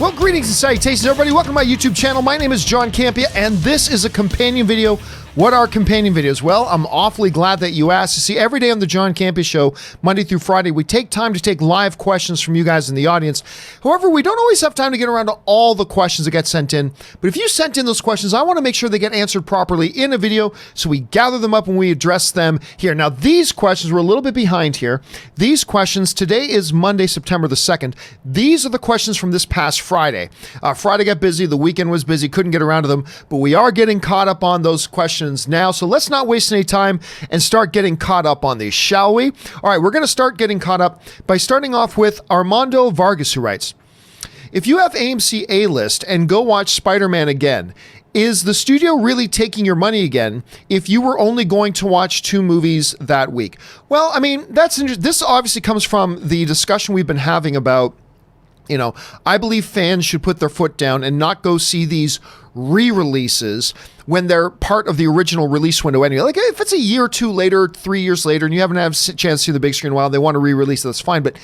Well, greetings and salutations, everybody. Welcome to my YouTube channel. My name is John Campea, and this is a companion video. What are companion videos? Well, I'm awfully glad that you asked. You see, every day on the John Campea Show, Monday through Friday, we take time to take live questions from you guys in the audience. However, we don't always have time to get around to all the questions that get sent in. But if you sent in those questions, I want to make sure they get answered properly in a video, so we gather them up and we address them here. Now, these questions, we're a little bit behind here. These questions, today is Monday, September the 2nd. These are the questions from this past Friday. Friday got busy, the weekend was busy, couldn't get around to them, but we are getting caught up on those questions now, so let's not waste any time and start getting caught up on these, shall we? All right, we're going to start getting caught up by starting off with Armando Vargas, who writes, if you have AMC A-List and go watch Spider-Man again, is the studio really taking your money again if you were only going to watch 2 movies that week? Well, I mean, that's this obviously comes from the discussion we've been having about, you know, I believe fans should put their foot down and not go see these re-releases when they're part of the original release window anyway. Like, if it's a year or 2 later, 3 years later, and you haven't had a chance to see the big screen in a while, they want to re-release it, that's fine. But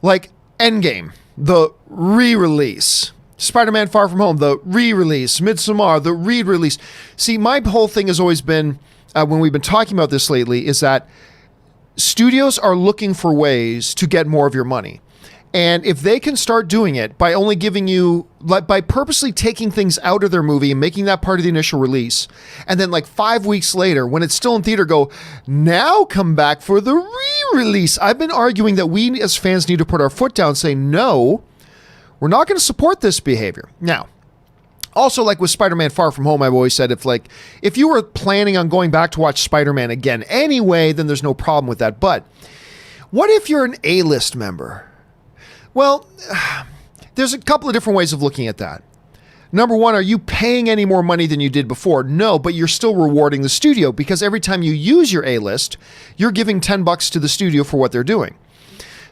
like Endgame, the re-release. Spider-Man Far From Home, the re-release. Midsommar, the re-release. See, my whole thing has always been, when we've been talking about this lately, is that studios are looking for ways to get more of your money. And if they can start doing it by only giving you, like, by purposely taking things out of their movie and making that part of the initial release, and then like 5 weeks later, when it's still in theater, go, now come back for the re-release. I've been arguing that we as fans need to put our foot down and say, no, we're not going to support this behavior. Now, also, like with Spider-Man Far From Home, I've always said, if you were planning on going back to watch Spider-Man again anyway, then there's no problem with that. But what if you're an A-list member? Well, there's a couple of different ways of looking at that. Number one, are you paying any more money than you did before? No, but you're still rewarding the studio because every time you use your A-list, you're giving $10 to the studio for what they're doing.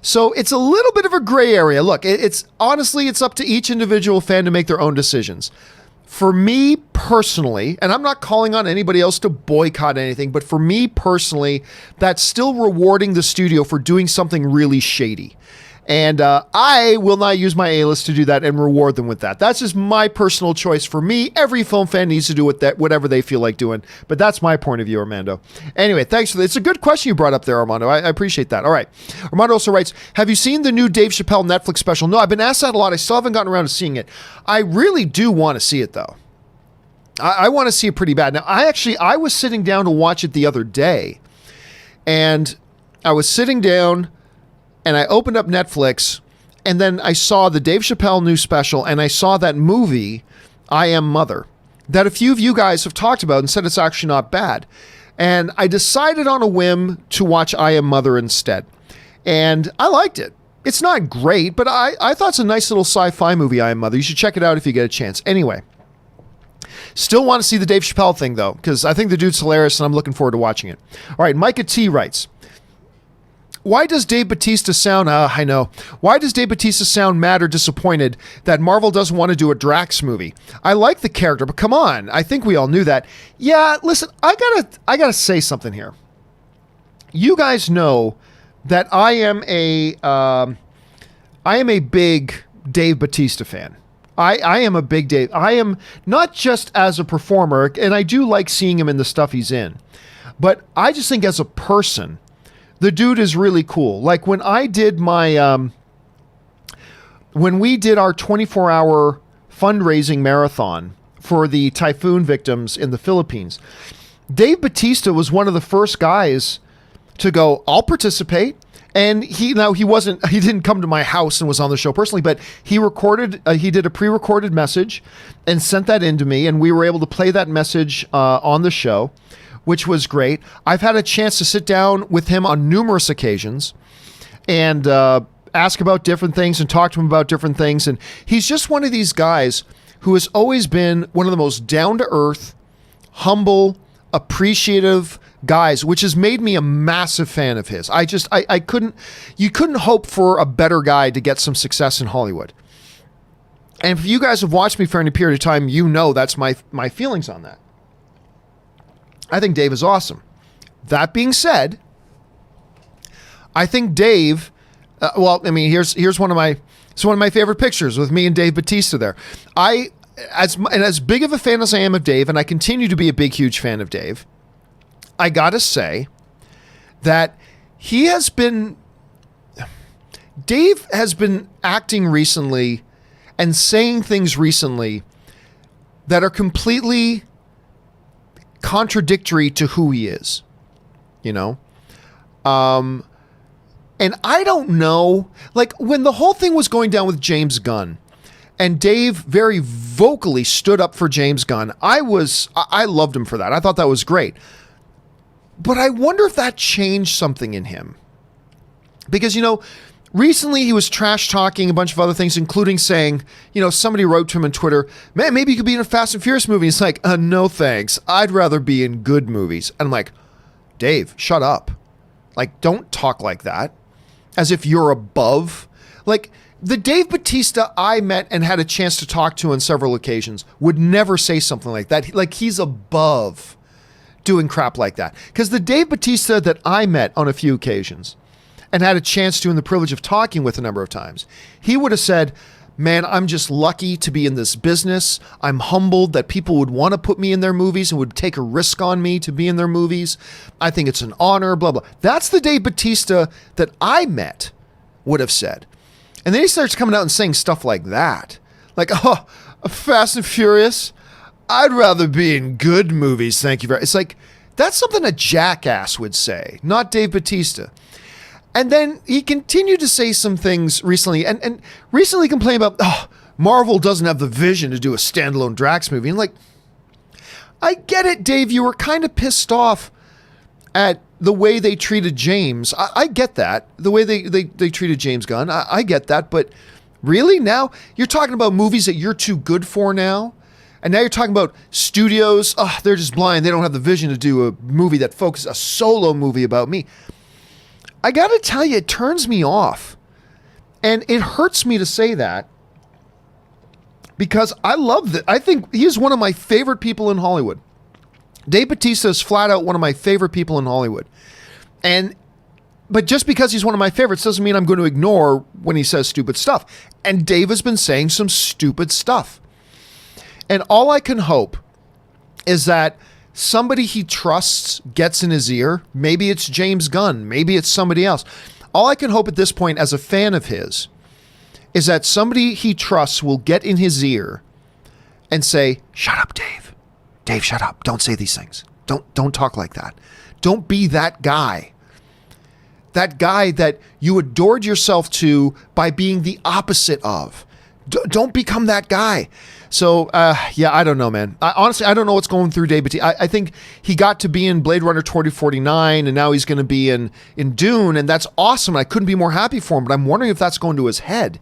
So it's a little bit of a gray area. Look, it's honestly, it's up to each individual fan to make their own decisions. For me personally, and I'm not calling on anybody else to boycott anything, but for me personally, that's still rewarding the studio for doing something really shady. And I will not use my A-list to do that and reward them with that. That's just my personal choice. For me, every film fan needs to do with that, whatever they feel like doing. But that's my point of view, Armando. Anyway, thanks for that. It's a good question you brought up there, Armando. I appreciate that. All right. Armando also writes, have you seen the new Dave Chappelle Netflix special? No, I've been asked that a lot. I still haven't gotten around to seeing it. I really do want to see it, though. I want to see it pretty bad. Now, I was sitting down to watch it the other day. And I was sitting down and I opened up Netflix, and then I saw the Dave Chappelle new special, and I saw that movie, I Am Mother, that a few of you guys have talked about and said it's actually not bad. And I decided on a whim to watch I Am Mother instead. And I liked it. It's not great, but I thought it's a nice little sci-fi movie, I Am Mother. You should check it out if you get a chance. Anyway, still want to see the Dave Chappelle thing, though, because I think the dude's hilarious, and I'm looking forward to watching it. All right, Micah T writes, why does Dave Bautista sound, why does Dave Bautista sound mad or disappointed that Marvel doesn't want to do a Drax movie? I like the character, but come on, I think we all knew that. Yeah, listen, I gotta say something here. You guys know that I am a big Dave Bautista fan. I am a big Dave. I am not just as a performer, and I do like seeing him in the stuff he's in, but I just think as a person, the dude is really cool. Like when I did my, when we did our 24-hour fundraising marathon for the typhoon victims in the Philippines, Dave Bautista was one of the first guys to go, I'll participate. And he didn't come to my house and was on the show personally, but he did a pre-recorded message and sent that in to me, and we were able to play that message on the show, which was great. I've had a chance to sit down with him on numerous occasions and ask about different things and talk to him about different things. And he's just one of these guys who has always been one of the most down-to-earth, humble, appreciative guys, which has made me a massive fan of his. You couldn't hope for a better guy to get some success in Hollywood. And if you guys have watched me for any period of time, you know that's my feelings on that. I think Dave is awesome. That being said, I think Dave, here's one of my It's one of my favorite pictures with me and Dave Bautista there. As big of a fan as I am of Dave, and I continue to be a big, huge fan of Dave, I gotta say that Dave has been acting recently and saying things recently that are completely contradictory to who he is, you know? And I don't know, like when the whole thing was going down with James Gunn and Dave very vocally stood up for James Gunn, I loved him for that. I thought that was great. But I wonder if that changed something in him. Because, you know, recently he was trash talking a bunch of other things, including saying, you know, somebody wrote to him on Twitter, man, maybe you could be in a Fast and Furious movie. It's like, no thanks. I'd rather be in good movies. And I'm like, Dave, shut up. Like, don't talk like that. As if you're above. Like, the Dave Bautista I met and had a chance to talk to on several occasions would never say something like that. Like, he's above doing crap like that. Because the Dave Bautista that I met on a few occasions and had a chance to and the privilege of talking with a number of times, he would have said, man, I'm just lucky to be in this business. I'm humbled that people would want to put me in their movies and would take a risk on me to be in their movies. I think it's an honor, blah, blah. That's the Dave Bautista that I met would have said. And then he starts coming out and saying stuff like that. Like, oh, Fast and Furious? I'd rather be in good movies, thank you very much. It's like, that's something a jackass would say, not Dave Bautista. And then he continued to say some things recently and recently complained about, oh, Marvel doesn't have the vision to do a standalone Drax movie. And like, I get it, Dave. You were kind of pissed off at the way they treated James. I get that. The way they treated James Gunn. I get that. But really now you're talking about movies that you're too good for now. And now you're talking about studios. Oh, they're just blind. They don't have the vision to do a movie that focuses, a solo movie about me. I got to tell you, it turns me off. And it hurts me to say that because I love that. I think he is one of my favorite people in Hollywood. Dave Bautista is flat out one of my favorite people in Hollywood. But just because he's one of my favorites doesn't mean I'm going to ignore when he says stupid stuff. And Dave has been saying some stupid stuff. And all I can hope is that somebody he trusts gets in his ear. Maybe it's James Gunn. Maybe it's somebody else. All I can hope at this point as a fan of his is that somebody he trusts will get in his ear and say, shut up, Dave. Dave, shut up. Don't say these things. Don't talk like that. Don't be that guy. That guy that you adored yourself to by being the opposite of. Don't become that guy. So, yeah, I don't know, man. Honestly, I don't know what's going through Dave Bautista. I think he got to be in Blade Runner 2049, and now he's going to be in Dune, and that's awesome. I couldn't be more happy for him, but I'm wondering if that's going to his head.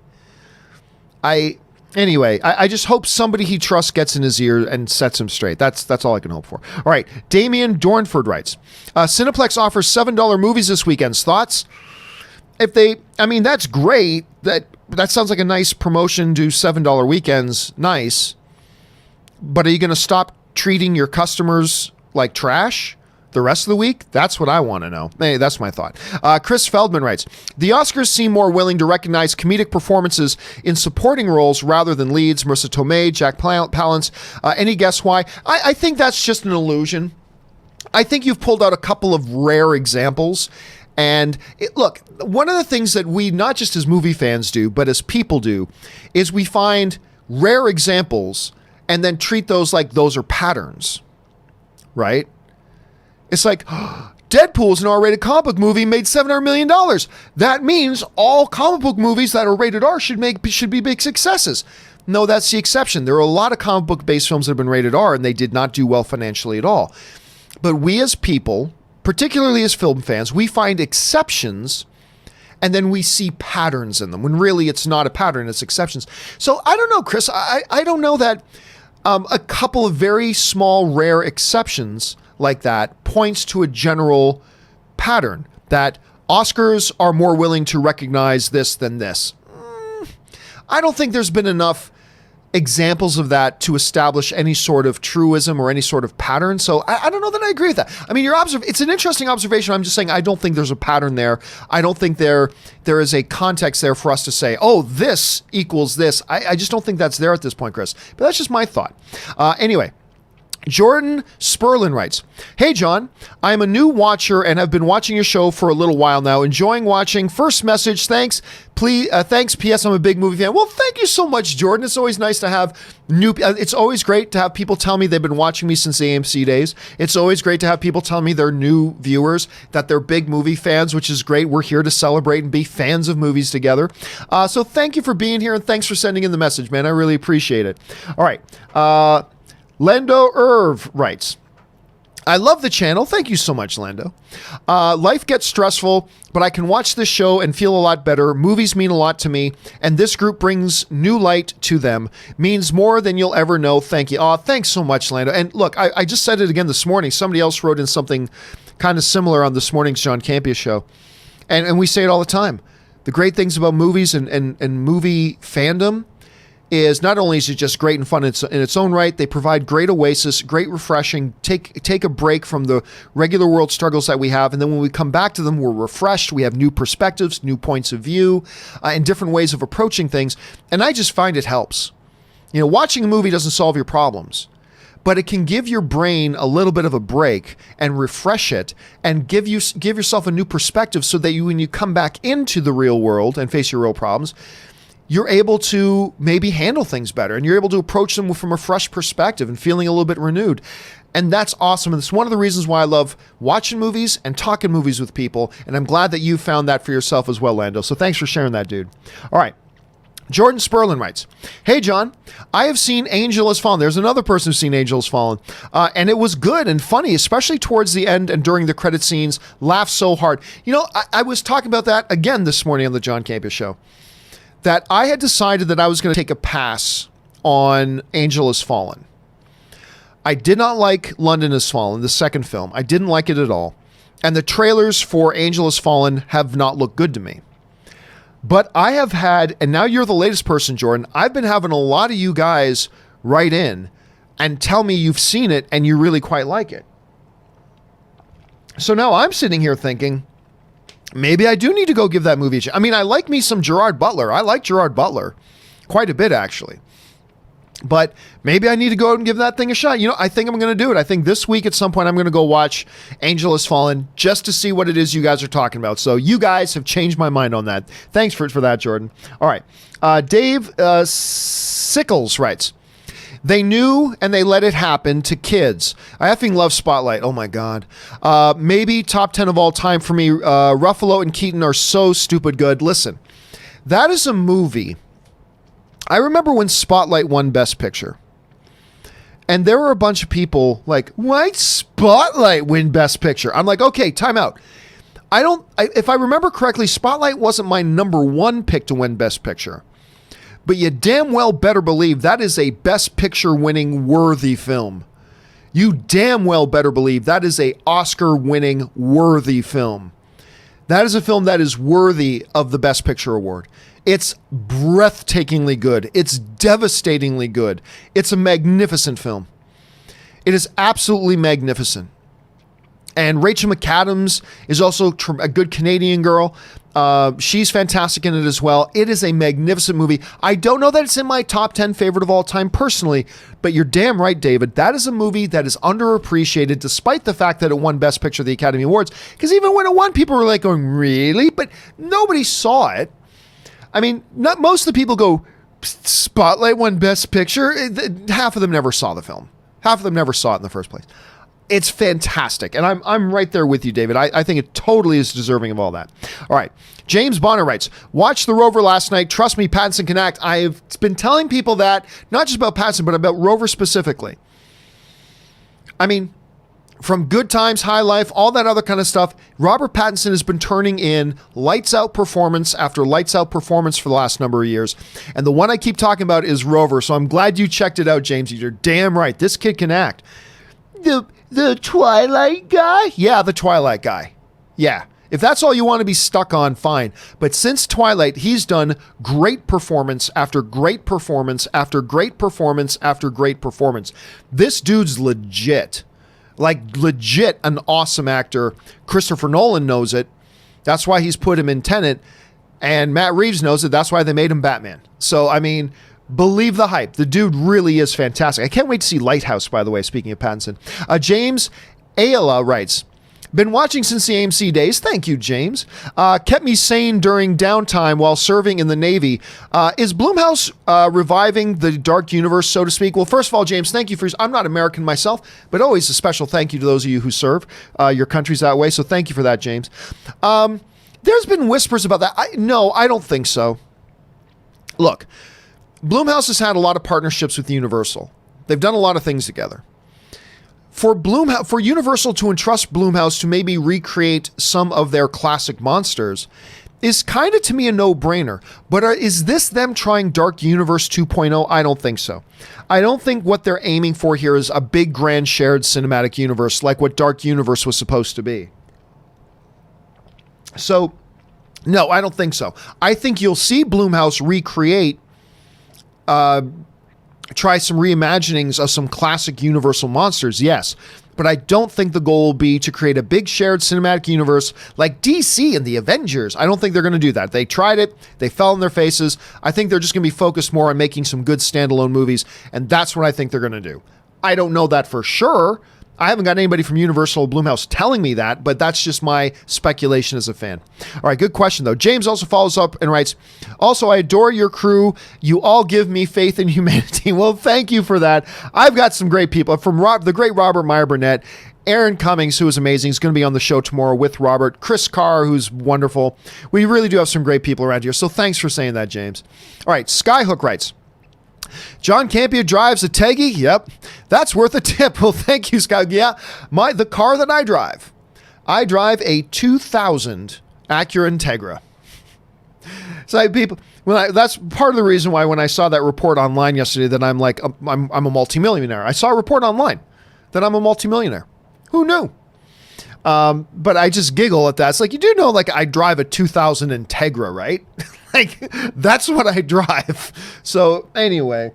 Anyway, I just hope somebody he trusts gets in his ear and sets him straight. That's all I can hope for. All right, Damien Dornford writes, Cineplex offers $7 movies this weekend. Thoughts? That's great. That sounds like a nice promotion, do $7 weekends. Nice. But are you going to stop treating your customers like trash the rest of the week? That's what I want to know. Hey, that's my thought. Chris Feldman writes, the Oscars seem more willing to recognize comedic performances in supporting roles rather than leads. Marissa Tomei, Jack Palance. Any guess why? I think that's just an illusion. I think you've pulled out a couple of rare examples. And look, one of the things that we, not just as movie fans do, but as people do, is we find rare examples and then treat those like those are patterns, right? It's like, Deadpool is an R-rated comic book movie, made $700 million. That means all comic book movies that are rated R should be big successes. No, that's the exception. There are a lot of comic book-based films that have been rated R, and they did not do well financially at all. But we as people, particularly as film fans, we find exceptions and then we see patterns in them when really it's not a pattern, it's exceptions. So I don't know, Chris. I don't know that a couple of very small, rare exceptions like that points to a general pattern that Oscars are more willing to recognize this than this. I don't think there's been enough examples of that to establish any sort of truism or any sort of pattern. So I don't know that I agree with that. I mean, it's an interesting observation. I'm just saying I don't think there's a pattern there. I don't think there is a context there for us to say, oh, this equals this. I just don't think that's there at this point, Chris. But that's just my thought. Anyway. Jordan Sperlin writes, "Hey, John, I'm a new watcher and have been watching your show for a little while now. Enjoying watching. First message, thanks. Thanks. P.S. I'm a big movie fan." Well, thank you so much, Jordan. It's always nice to have it's always great to have people tell me they've been watching me since the AMC days. It's always great to have people tell me they're new viewers, that they're big movie fans, which is great. We're here to celebrate and be fans of movies together. So thank you for being here and thanks for sending in the message, man. I really appreciate it. All right. Lando Irv writes, "I love the channel." Thank you so much, Lando. "Life gets stressful, but I can watch this show and feel a lot better. Movies mean a lot to me, and this group brings new light to them. Means more than you'll ever know. Thank you." Oh, thanks so much, Lando. And look, I just said it again this morning. Somebody else wrote in something kind of similar on this morning's John Campea Show. And we say it all the time. The great things about movies and movie fandom is not only is it just great and fun in its own right, they provide great oasis, great refreshing, take a break from the regular world struggles that we have, and then when we come back to them, we're refreshed, we have new perspectives, new points of view, and different ways of approaching things, and I just find it helps. You know, watching a movie doesn't solve your problems, but it can give your brain a little bit of a break and refresh it and give yourself a new perspective so that when you come back into the real world and face your real problems, you're able to maybe handle things better and you're able to approach them from a fresh perspective and feeling a little bit renewed. And that's awesome. And it's one of the reasons why I love watching movies and talking movies with people. And I'm glad that you found that for yourself as well, Lando. So thanks for sharing that, dude. All right. Jordan Sperlin writes, "Hey, John, I have seen Angel Has Fallen." There's another person who's seen Angel Has Fallen. And it was good and funny, especially towards the end and during the credit scenes. Laughed so hard. You know, I was talking about that again this morning on the John Campea Show. That I had decided that I was going to take a pass on Angel Has Fallen. I did not like London Has Fallen, the second film. I didn't like it at all. And the trailers for Angel Has Fallen have not looked good to me. But I have had, and now you're the latest person, Jordan, I've been having a lot of you guys write in and tell me you've seen it and you really quite like it. So now I'm sitting here thinking, maybe I do need to go give that movie a chance. I mean, I like me some Gerard Butler. I like Gerard Butler quite a bit, actually. But maybe I need to go out and give that thing a shot. You know, I think I'm going to do it. I think this week at some point I'm going to go watch Angel Has Fallen just to see what it is you guys are talking about. So you guys have changed my mind on that. Thanks for that, Jordan. All right. Dave Sickles writes, "They knew and they let it happen to kids. I effing love Spotlight. Oh my God. Maybe top 10 of all time for me. Ruffalo and Keaton are so stupid good." Listen, that is a movie. I remember when Spotlight won Best Picture. And there were a bunch of people like, why'd Spotlight win Best Picture? I'm like, okay, time out. If I remember correctly, Spotlight wasn't my number one pick to win Best Picture. But you damn well better believe that is a Best Picture winning worthy film. You damn well better believe that is a Oscar winning worthy film. That is a film that is worthy of the Best Picture award. It's breathtakingly good. It's devastatingly good. It's a magnificent film. It is absolutely magnificent. And Rachel McAdams is also a good Canadian girl. She's fantastic in it as well. It is a magnificent movie. I don't know that it's in my top 10 favorite of all time personally, but you're damn right, David. That is a movie that is underappreciated despite the fact that it won Best Picture at the Academy Awards. Because even when it won, people were like going, really? But nobody saw it. I mean, not most of the people go, Spotlight won Best Picture. Half of them never saw the film. Half of them never saw it in the first place. It's fantastic. And I'm right there with you, David. I think it totally is deserving of all that. All right. James Bonner writes, "Watched The Rover last night. Trust me, Pattinson can act." I've been telling people that, not just about Pattinson, but about Rover specifically. I mean, from Good Times, High Life, all that other kind of stuff, Robert Pattinson has been turning in lights out performance after lights out performance for the last number of years. And the one I keep talking about is Rover. So I'm glad you checked it out, James. You're damn right. This kid can act. The Twilight guy? Yeah, the Twilight guy. Yeah. If that's all you want to be stuck on, fine. But since Twilight, he's done great performance after great performance after great performance after great performance. This dude's legit. Like, legit an awesome actor. Christopher Nolan knows it. That's why he's put him in Tenet. And Matt Reeves knows it. That's why they made him Batman. So, I mean, believe the hype. The dude really is fantastic. I can't wait to see Lighthouse, by the way, speaking of Pattinson. James Ayala writes, been watching since the AMC days. Thank you, James. Kept me sane during downtime while serving in the Navy. Is Blumhouse reviving the dark universe, so to speak? Well, first of all, James, thank you for... I'm not American myself, but always a special thank you to those of you who serve your countries that way. So thank you for that, James. There's been whispers about that. No, I don't think so. Look, Blumhouse has had a lot of partnerships with Universal. They've done a lot of things together. For Universal to entrust Blumhouse to maybe recreate some of their classic monsters is kind of, to me, a no-brainer. But is this them trying Dark Universe 2.0? I don't think so. I don't think what they're aiming for here is a big, grand, shared cinematic universe like what Dark Universe was supposed to be. So, no, I don't think so. I think you'll see Blumhouse recreate... try some reimaginings of some classic Universal monsters, yes. But I don't think the goal will be to create a big shared cinematic universe like DC and the Avengers. I don't think they're going to do that. They tried it. They fell on their faces. I think they're just going to be focused more on making some good standalone movies, and that's what I think they're going to do. I don't know that for sure. I haven't got anybody from Universal or Blumhouse telling me that, but that's just my speculation as a fan. All right, good question, though. James also follows up and writes, also, I adore your crew. You all give me faith in humanity. Well, thank you for that. I've got some great people. From the great Robert Meyer Burnett, Aaron Cummings, who is amazing. He's going to be on the show tomorrow with Robert. Chris Carr, who's wonderful. We really do have some great people around here, so thanks for saying that, James. All right, Skyhook writes, John Campea drives a Teggy. Yep, that's worth a tip. Well, thank you, Scott. Yeah, the car that I drive a 2000 Acura Integra. So people, that's part of the reason why when I saw that report online yesterday that I'm like I'm a multimillionaire. I saw a report online that I'm a multimillionaire. Who knew? But I just giggle at that. It's like, you do know, like, I drive a 2000 Integra, right? Like, that's what I drive. So anyway,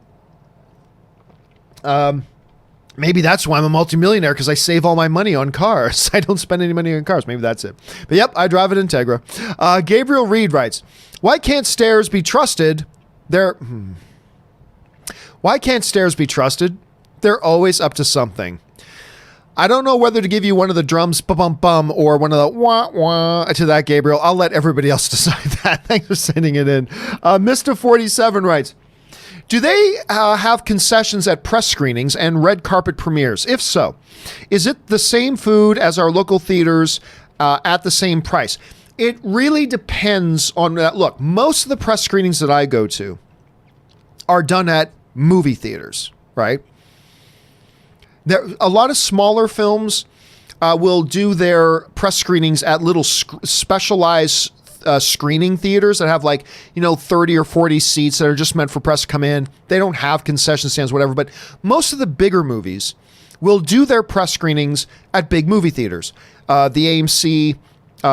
maybe that's why I'm a multimillionaire, because I save all my money on cars. I don't spend any money on cars. Maybe that's it. But yep, I drive an Integra. Gabriel Reed writes, why can't stairs be trusted? Why can't stairs be trusted? They're always up to something. I don't know whether to give you one of the drums, bum, or one of the wah to that, Gabriel. I'll let everybody else decide that. Thanks for sending it in. Mr. 47 writes, do they have concessions at press screenings and red carpet premieres? If so, is it the same food as our local theaters at the same price? It really depends on that. Look, most of the press screenings that I go to are done at movie theaters, right? A lot of smaller films will do their press screenings at little specialized screening theaters that have 30 or 40 seats that are just meant for press to come in. They don't have concession stands, whatever. But most of the bigger movies will do their press screenings at big movie theaters. The AMC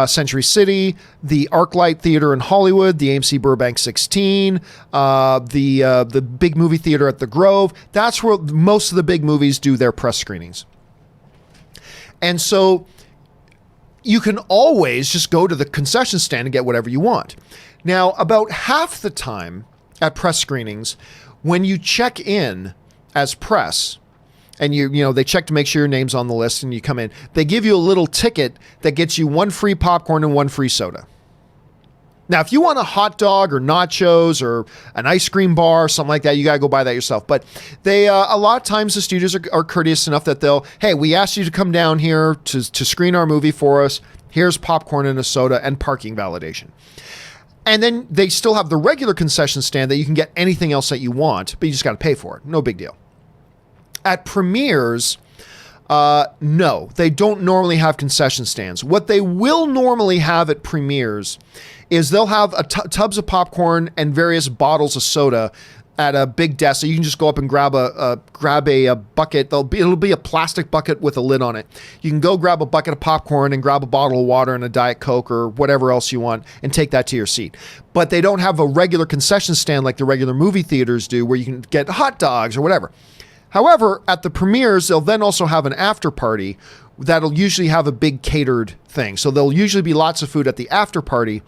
Century City, the ArcLight Theater in Hollywood, the AMC Burbank 16, the big movie theater at the Grove. That's where most of the big movies do their press screenings. And so you can always just go to the concession stand and get whatever you want. Now, about half the time at press screenings, when you check in as press, and they check to make sure your name's on the list and you come in, they give you a little ticket that gets you one free popcorn and one free soda. Now, if you want a hot dog or nachos or an ice cream bar or something like that, you got to go buy that yourself. But they, a lot of times the studios are courteous enough that hey, we asked you to come down here to screen our movie for us. Here's popcorn and a soda and parking validation. And then they still have the regular concession stand that you can get anything else that you want, but you just got to pay for it. No big deal. At premieres, no, they don't normally have concession stands. What they will normally have at premieres is they'll have tubs of popcorn and various bottles of soda at a big desk, so you can just go up and grab a bucket. It'll be a plastic bucket with a lid on it. You can go grab a bucket of popcorn and grab a bottle of water and a Diet Coke or whatever else you want and take that to your seat. But they don't have a regular concession stand like the regular movie theaters do, where you can get hot dogs or whatever. However, at the premieres, they'll then also have an after party that'll usually have a big catered thing. So there'll usually be lots of food at the after party,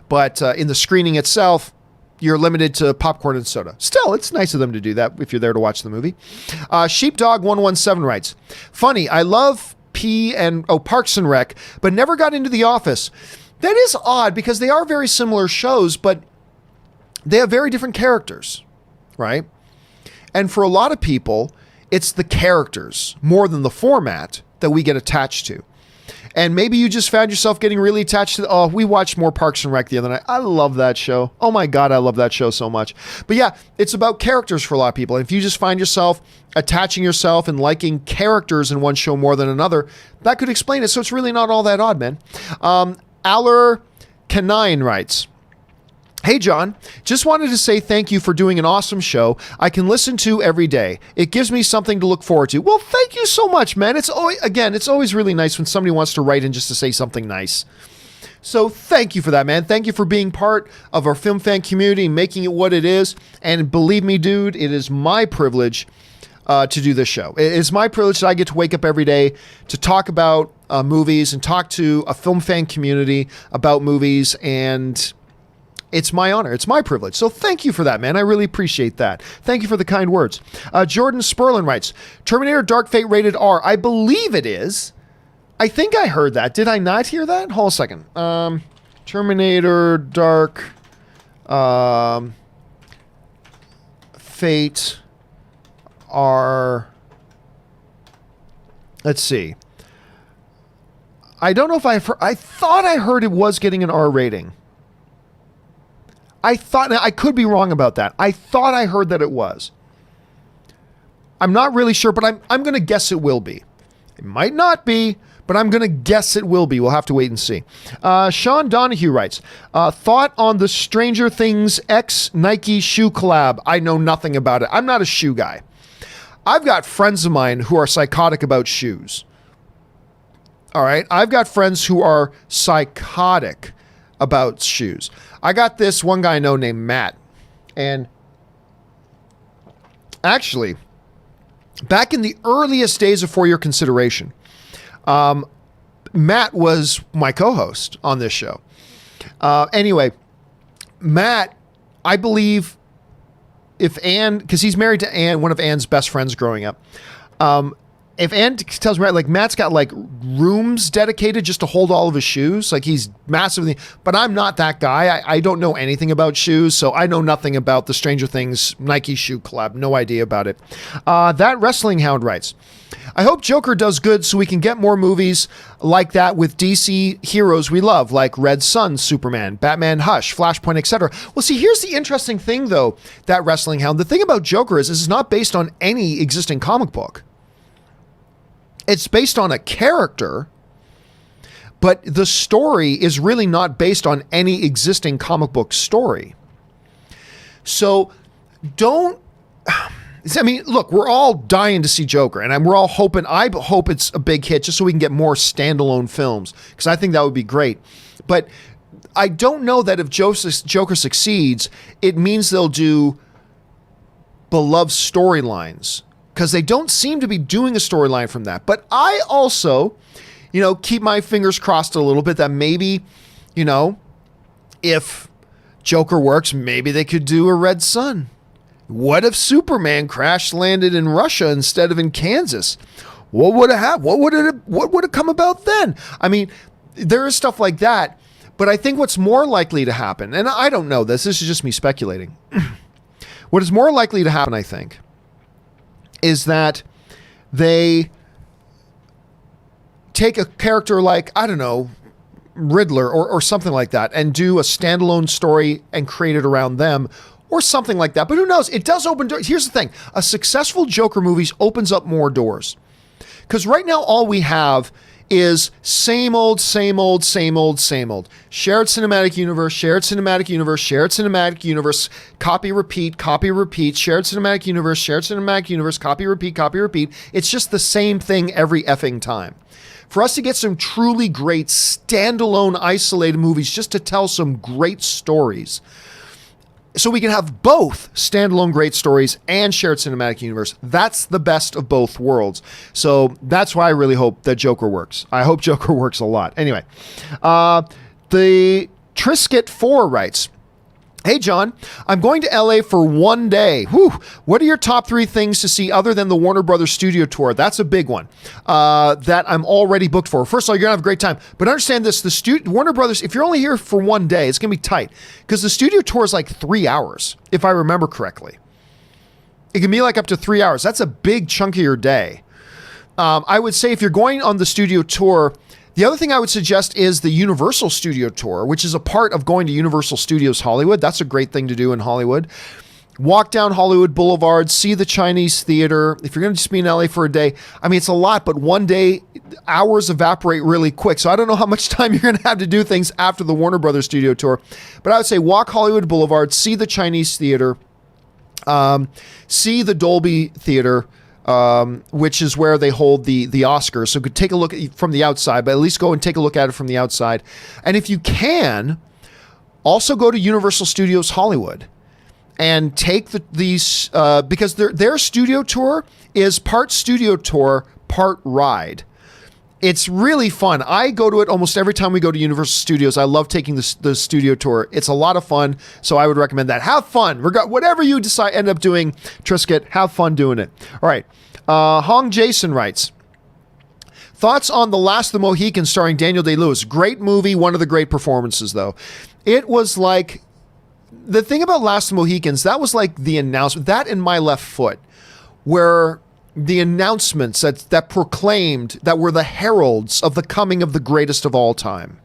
but in the screening itself, you're limited to popcorn and soda. Still, it's nice of them to do that if you're there to watch the movie. Sheepdog117 writes, funny, I love Parks and Rec, but never got into The Office. That is odd because they are very similar shows, but they have very different characters, right? And for a lot of people, it's the characters more than the format that we get attached to. And maybe you just found yourself getting really attached to, we watched more Parks and Rec the other night. I love that show. Oh my God, I love that show so much. But yeah, it's about characters for a lot of people. And if you just find yourself attaching yourself and liking characters in one show more than another, that could explain it. So it's really not all that odd, man. Aller Canine writes, hey, John, just wanted to say thank you for doing an awesome show I can listen to every day. It gives me something to look forward to. Well, thank you so much, man. It's always really nice when somebody wants to write in just to say something nice. So thank you for that, man. Thank you for being part of our film fan community and making it what it is. And believe me, dude, it is my privilege to do this show. It's my privilege that I get to wake up every day to talk about movies and talk to a film fan community about movies, and it's my honor. It's my privilege. So thank you for that, man. I really appreciate that. Thank you for the kind words. Jordan Sperlin writes, Terminator Dark Fate rated R. I believe it is. I think I heard that. Did I not hear that? Hold a second. Terminator Dark Fate R. Let's see. I don't know if I thought I heard it was getting an R rating. Now, I could be wrong about that. I thought I heard that it was. I'm not really sure, but I'm going to guess it will be. It might not be, but I'm going to guess it will be. We'll have to wait and see. Sean Donahue writes, thought on the Stranger Things X Nike shoe collab. I know nothing about it. I'm not a shoe guy. I've got friends of mine who are psychotic about shoes. All right. I've got friends who are psychotic about shoes. I got this one guy I know named Matt. And actually, back in the earliest days of For Your Consideration, Matt was my co-host on this show. Anyway, Matt, I believe if Ann, because he's married to Ann, one of Ann's best friends growing up, if Ann tells me, like, Matt's got like rooms dedicated just to hold all of his shoes, like he's massively, but I'm not that guy. I don't know anything about shoes, so I know nothing about the Stranger Things Nike shoe collab. No idea about it. That Wrestling Hound writes, I hope Joker does good so we can get more movies like that with DC heroes we love, like Red Sun, Superman, Batman, Hush, Flashpoint, etc. Well, see, here's the interesting thing, though, that Wrestling Hound. The thing about Joker is it's not based on any existing comic book. It's based on a character, but the story is really not based on any existing comic book story. So look, we're all dying to see Joker, and we're all hoping, I hope it's a big hit just so we can get more standalone films, because I think that would be great. But I don't know that if Joker succeeds, it means they'll do beloved storylines, because they don't seem to be doing a storyline from that. But I also, keep my fingers crossed a little bit that maybe, if Joker works, maybe they could do a Red Sun. What if Superman crash landed in Russia instead of in Kansas? What would have happened? What would have come about then? I mean, there is stuff like that, but I think what's more likely to happen, and I don't know this is just me speculating. What is more likely to happen, I think, is that they take a character like, I don't know, Riddler or something like that, and do a standalone story and create it around them, or something like that. But who knows? It does open doors. Here's the thing. A successful Joker movie opens up more doors. Because right now all we have is same old, same old, same old, same old. Shared cinematic universe, shared cinematic universe, shared cinematic universe, copy, repeat, shared cinematic universe, copy, repeat. It's just the same thing every effing time. For us to get some truly great standalone isolated movies just to tell some great stories, so we can have both standalone great stories and shared cinematic universe. That's the best of both worlds. So that's why I really hope that Joker works. I hope Joker works a lot. Anyway, the Trisket 4 writes, "Hey, John, I'm going to LA for one day. Whew. What are your top 3 things to see other than the Warner Brothers studio tour?" That's a big one that I'm already booked for. First of all, you're going to have a great time. But understand this, Warner Brothers, if you're only here for one day, it's going to be tight because the studio tour is like 3 hours, if I remember correctly. It can be like up to 3 hours. That's a big chunk of your day. I would say if you're going on the studio tour, the other thing I would suggest is the Universal Studio Tour, which is a part of going to Universal Studios Hollywood. That's a great thing to do in Hollywood. Walk down Hollywood Boulevard, see the Chinese Theater. If you're going to just be in LA for a day, I mean, it's a lot, but one day, hours evaporate really quick. So I don't know how much time you're going to have to do things after the Warner Brothers Studio Tour. But I would say walk Hollywood Boulevard, see the Chinese Theater, see the Dolby Theater, which is where they hold the Oscars. So could take a look from the outside, but at least go and take a look at it from the outside. And if you can, also go to Universal Studios Hollywood and take these because their studio tour is part studio tour, part ride. It's really fun. I go to it almost every time we go to Universal Studios. I love taking the studio tour. It's a lot of fun, so I would recommend that. Have fun. Whatever you end up doing, Trisket, have fun doing it. All right. Hong Jason writes, "Thoughts on The Last of the Mohicans starring Daniel Day-Lewis? Great movie, one of the great performances, though." It was like, the thing about Last of the Mohicans, that was like the announcement, that in My Left Foot, where the announcements that proclaimed, that were the heralds of the coming of the greatest of all time.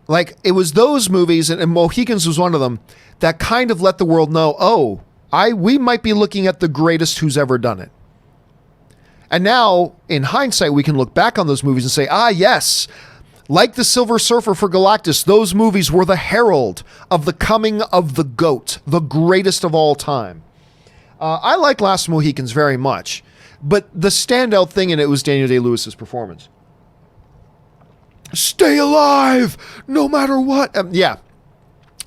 Like, it was those movies, and Mohicans was one of them, that kind of let the world know, we might be looking at the greatest who's ever done it. And now, in hindsight, we can look back on those movies and say, yes, like the Silver Surfer for Galactus, those movies were the herald of the coming of the GOAT, the greatest of all time. I like Last of the Mohicans very much, but the standout thing in it was Daniel Day-Lewis's performance. Stay alive, no matter what. Yeah,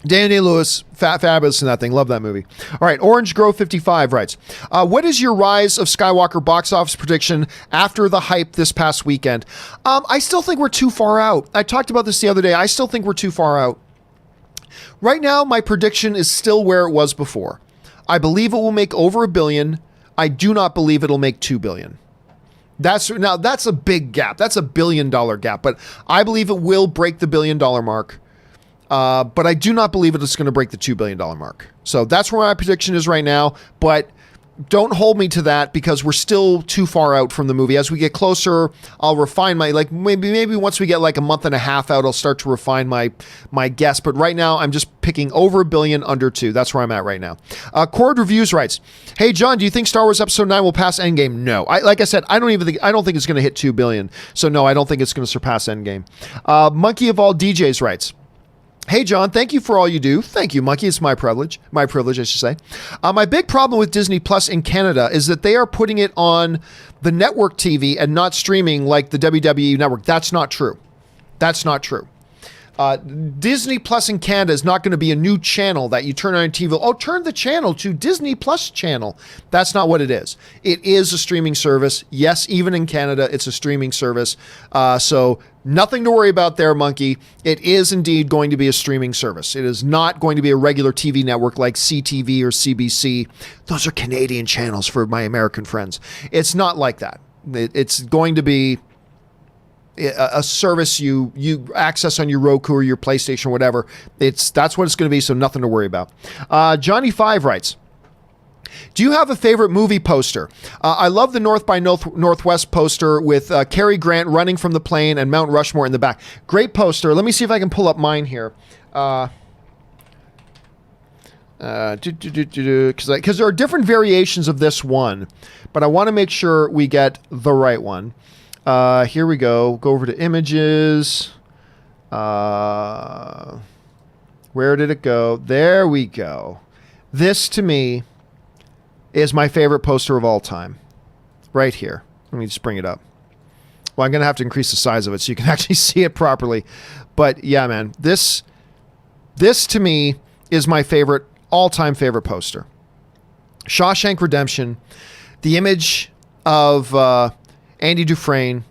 Daniel Day-Lewis, fabulous in that thing. Love that movie. All right, Orange Grove 55 writes, "What is your Rise of Skywalker box office prediction after the hype this past weekend?" I still think we're too far out. I talked about this the other day. I still think we're too far out. Right now, my prediction is still where it was before. I believe it will make over $1 billion. I do not believe it'll make $2 billion. That's a big gap. That's $1 billion gap, but I believe it will break the $1 billion mark. But I do not believe it's going to break the $2 billion mark. So that's where my prediction is right now, but don't hold me to that because we're still too far out from the movie. As we get closer, I'll refine maybe once we get like a month and a half out, I'll start to refine my guess. But right now, I'm just picking over $1 billion, under $2 billion. That's where I'm at right now. Cord Reviews writes, "Hey John, do you think Star Wars Episode 9 will pass Endgame?" No. Like I said, I don't think it's going to hit $2 billion. So no, I don't think it's going to surpass Endgame. Monkey of All DJs writes, "Hey, John, thank you for all you do." Thank you, Monkey. It's my privilege, I should say. My big problem with Disney Plus in Canada is that they are putting it on the network TV and not streaming like the WWE network. That's not true. Disney Plus in Canada is not going to be a new channel that you turn on TV. Oh, turn the channel to Disney Plus channel. That's not what it is. It is a streaming service. Yes, even in Canada, it's a streaming service. So nothing to worry about there, Monkey. It is indeed going to be a streaming service. It is not going to be a regular TV network like CTV or CBC. Those are Canadian channels for my American friends. It's not like that. It's going to be a service you access on your Roku or your PlayStation or whatever. That's what it's going to be, so nothing to worry about. Johnny 5 writes, "Do you have a favorite movie poster? I love the North by Northwest poster with Cary Grant running from the plane and Mount Rushmore in the back. Great poster. Let me see if I can pull up mine here. Because there are different variations of this one, but I want to make sure we get the right one. Here we go. Go over to images. Where did it go? There we go. This, to me, is my favorite poster of all time. Right here. Let me just bring it up. Well, I'm going to have to increase the size of it so you can actually see it properly. But yeah, man, this to me is my favorite, all-time favorite poster. Shawshank Redemption, the image of Andy Dufresne,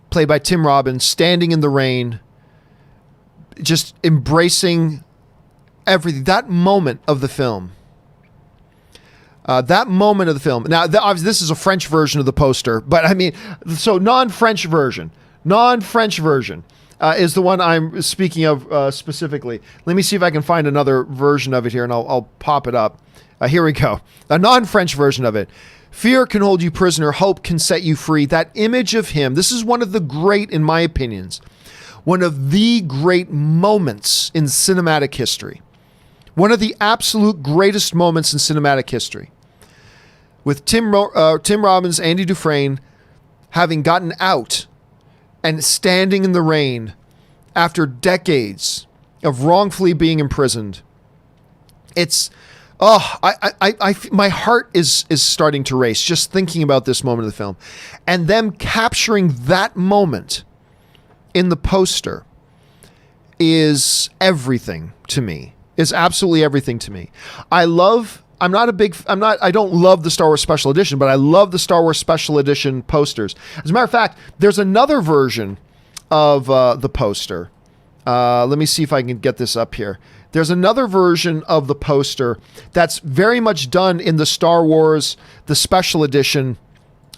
played by Tim Robbins, standing in the rain, just embracing everything. That moment of the film. Now, obviously, this is a French version of the poster, but I mean, so non-French version is the one I'm speaking of specifically. Let me see if I can find another version of it here, and I'll pop it up. Here we go. A non-French version of it. Fear can hold you prisoner. Hope can set you free. That image of him, this is one of the great, in my opinions, one of the great moments in cinematic history. One of the absolute greatest moments in cinematic history. With Tim Robbins, Andy Dufresne, having gotten out and standing in the rain after decades of wrongfully being imprisoned. It's, my heart is starting to race just thinking about this moment of the film. And them capturing that moment in the poster is everything to me. Is absolutely everything to me. I don't love the Star Wars Special Edition, but I love the Star Wars Special Edition posters. As a matter of fact, there's another version of the poster. Let me see if I can get this up here. There's another version of the poster that's very much done in the Star Wars, the Special Edition.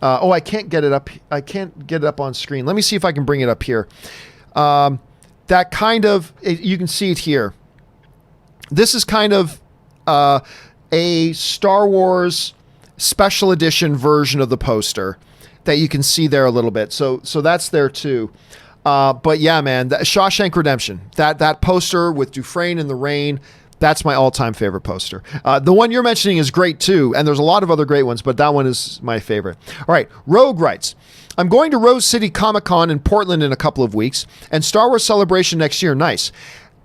I can't get it up. I can't get it up on screen. Let me see if I can bring it up here. That kind of, you can see it here. This is kind of a Star Wars Special Edition version of the poster that you can see there a little bit. So that's there too. But yeah, man, Shawshank Redemption, that poster with Dufresne in the rain, that's my all-time favorite poster. The one you're mentioning is great too, and there's a lot of other great ones, but that one is my favorite. All right, Rogue writes, I'm going to Rose City Comic-Con in Portland in a couple of weeks, and Star Wars Celebration next year. Nice.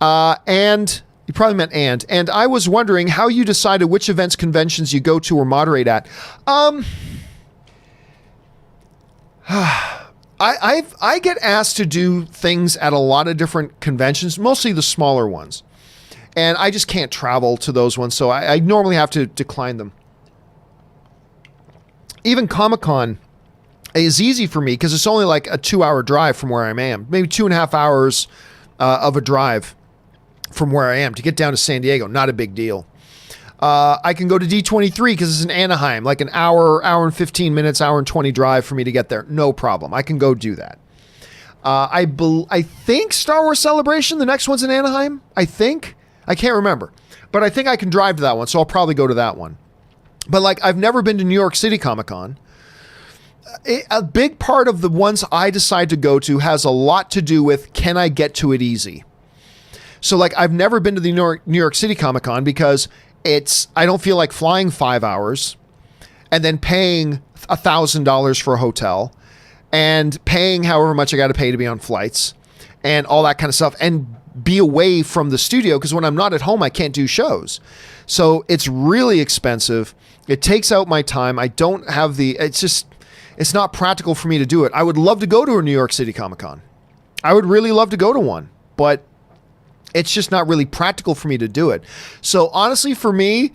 And you probably meant and I was wondering how you decided which events, conventions you go to or moderate at. I get asked to do things at a lot of different conventions, mostly the smaller ones. And I just can't travel to those ones, so I normally have to decline them. Even Comic-Con is easy for me because it's only like a 2-hour drive from where I am. Maybe 2.5 hours of a drive from where I am to get down to San Diego. Not a big deal. I can go to D23 because it's in Anaheim, like an hour and 15 minutes, hour and 20 drive for me to get there. No problem. I can go do that. I think Star Wars Celebration, the next one's in Anaheim. I think. I can't remember. But I think I can drive to that one, so I'll probably go to that one. But like, I've never been to New York City Comic-Con. A big part of the ones I decide to go to has a lot to do with, can I get to it easy? So like, I've never been to the New York City Comic-Con because I don't feel like flying 5 hours and then paying $1,000 for a hotel and paying however much I got to pay to be on flights and all that kind of stuff and be away from the studio, because when I'm not at home, I can't do shows. So it's really expensive. It takes out my time. I don't have it's not practical for me to do it. I would love to go to a New York City Comic-Con. I would really love to go to one, but it's just not really practical for me to do it. So honestly, for me,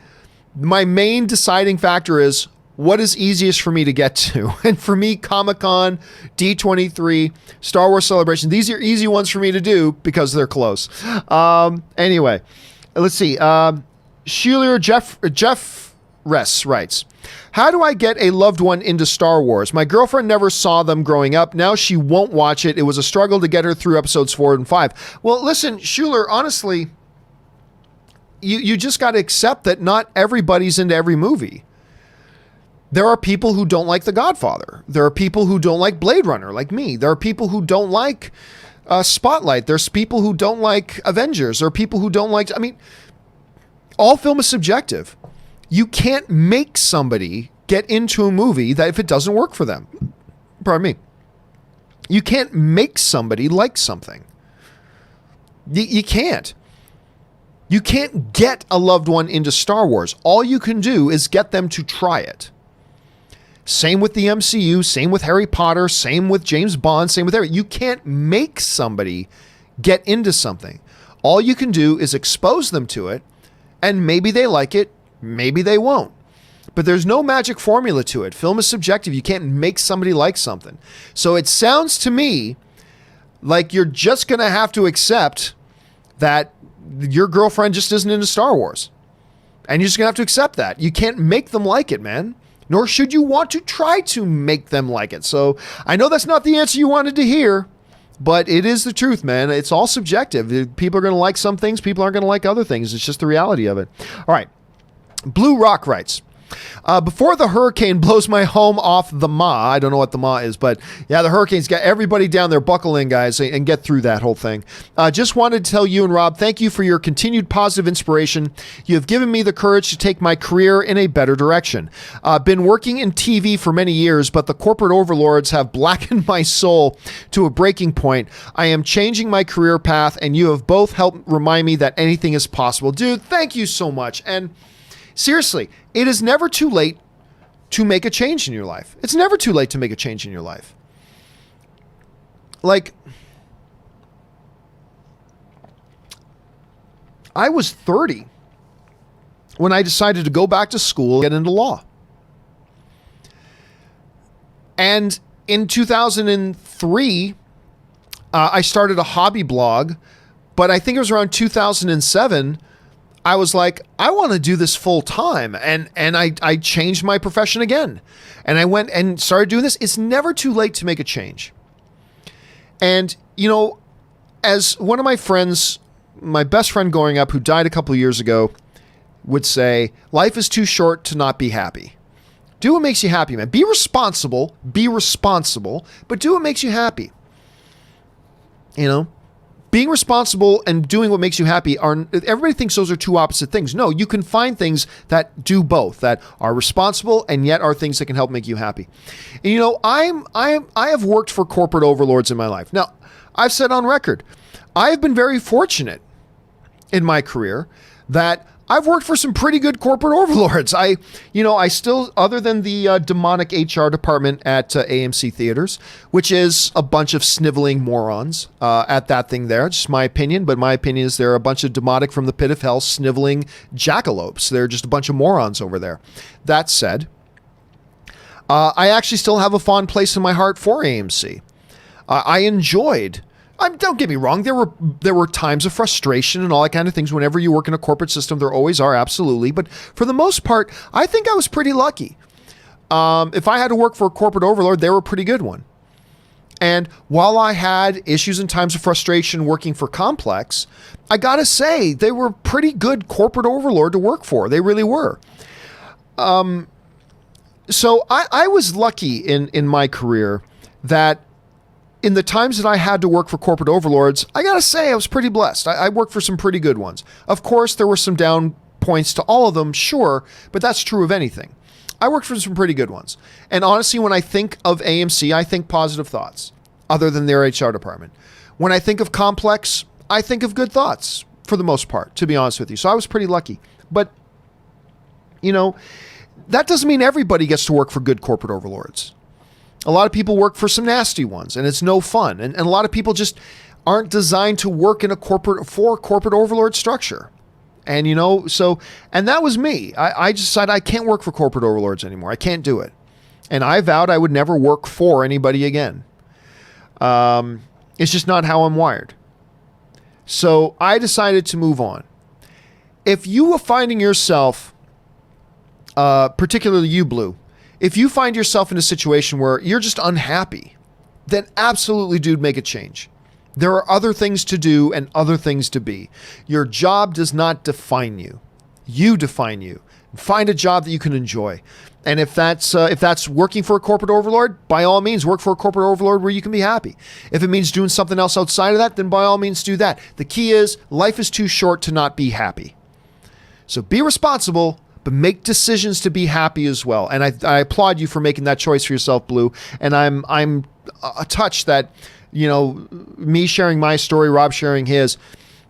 my main deciding factor is what is easiest for me to get to. And for me, Comic-Con, D23, Star Wars Celebration, these are easy ones for me to do because they're close. Anyway, let's see. Schuler Jeff Ress writes, how do I get a loved one into Star Wars? My girlfriend never saw them growing up. Now she won't watch it. It was a struggle to get her through episodes 4 and 5. Well, listen, Schuler, honestly, you just got to accept that not everybody's into every movie. There are people who don't like The Godfather. There are people who don't like Blade Runner, like me. There are people who don't like Spotlight. There's people who don't like Avengers. There are people who don't like... I mean, all film is subjective. You can't make somebody get into a movie that if it doesn't work for them. Pardon me. You can't make somebody like something. You can't. You can't get a loved one into Star Wars. All you can do is get them to try it. Same with the MCU, same with Harry Potter, same with James Bond, same with everything. You can't make somebody get into something. All you can do is expose them to it, and maybe they like it, maybe they won't. But there's no magic formula to it. Film is subjective. You can't make somebody like something. So it sounds to me like you're just going to have to accept that your girlfriend just isn't into Star Wars. And you're just going to have to accept that. You can't make them like it, man. Nor should you want to try to make them like it. So I know that's not the answer you wanted to hear, but it is the truth, man. It's all subjective. People are going to like some things. People aren't going to like other things. It's just the reality of it. All right. Blue Rock writes, before the hurricane blows my home off the Ma, I don't know what the Ma is, but yeah, the hurricane's got everybody down there. Buckle in, guys, and get through that whole thing. Just wanted to tell you and Rob, thank you for your continued positive inspiration. You have given me the courage to take my career in a better direction. Been working in TV for many years, but the corporate overlords have blackened my soul to a breaking point. I am changing my career path, and you have both helped remind me that anything is possible. Dude, thank you so much. And seriously, it is never too late to make a change in your life. It's never too late to make a change in your life. Like, I was 30 when I decided to go back to school and get into law. And in 2003, I started a hobby blog, but I think it was around 2007 I was like, I want to do this full time. And I changed my profession again. And I went and started doing this. It's never too late to make a change. And, you know, as one of my friends, my best friend growing up who died a couple of years ago would say, life is too short to not be happy. Do what makes you happy, man. Be responsible, but do what makes you happy. You know? Being responsible and doing what makes you happy everybody thinks those are two opposite things. No, you can find things that do both, that are responsible and yet are things that can help make you happy. And you know, I have worked for corporate overlords in my life. Now, I've said on record, I have been very fortunate in my career that I've worked for some pretty good corporate overlords. I still, other than the demonic HR department at AMC Theaters, which is a bunch of sniveling morons at that thing there. Just my opinion, but my opinion is they're a bunch of demonic from the pit of hell sniveling jackalopes. They're just a bunch of morons over there. That said, I actually still have a fond place in my heart for AMC. I enjoyed. Don't get me wrong. There were times of frustration and all that kind of things. Whenever you work in a corporate system, there always are, absolutely. But for the most part, I think I was pretty lucky. If I had to work for a corporate overlord, they were a pretty good one. And while I had issues and times of frustration working for Complex, I gotta say they were pretty good corporate overlord to work for. They really were. So I was lucky in my career that in the times that I had to work for corporate overlords, I gotta say I was pretty blessed. I worked for some pretty good ones. Of course, there were some down points to all of them, sure, but that's true of anything. I worked for some pretty good ones. And honestly, when I think of AMC, I think positive thoughts, other than their HR department. When I think of Complex, I think of good thoughts, for the most part, to be honest with you. So I was pretty lucky. But, you know, that doesn't mean everybody gets to work for good corporate overlords. A lot of people work for some nasty ones, and it's no fun. And a lot of people just aren't designed to work in a corporate overlord structure. And, you know, and that was me. I decided I can't work for corporate overlords anymore. I can't do it. And I vowed I would never work for anybody again. It's just not how I'm wired. So I decided to move on. If you are finding yourself, particularly you, Blue, if you find yourself in a situation where you're just unhappy, then absolutely, dude, make a change. There are other things to do and other things to be. Your job does not define you. You define you. Find a job that you can enjoy. And if that's working for a corporate overlord, by all means, work for a corporate overlord where you can be happy. If it means doing something else outside of that, then by all means do that. The key is life is too short to not be happy. So be responsible, but make decisions to be happy as well. And I applaud you for making that choice for yourself, Blue. And I'm a touch that, me sharing my story, Rob sharing his,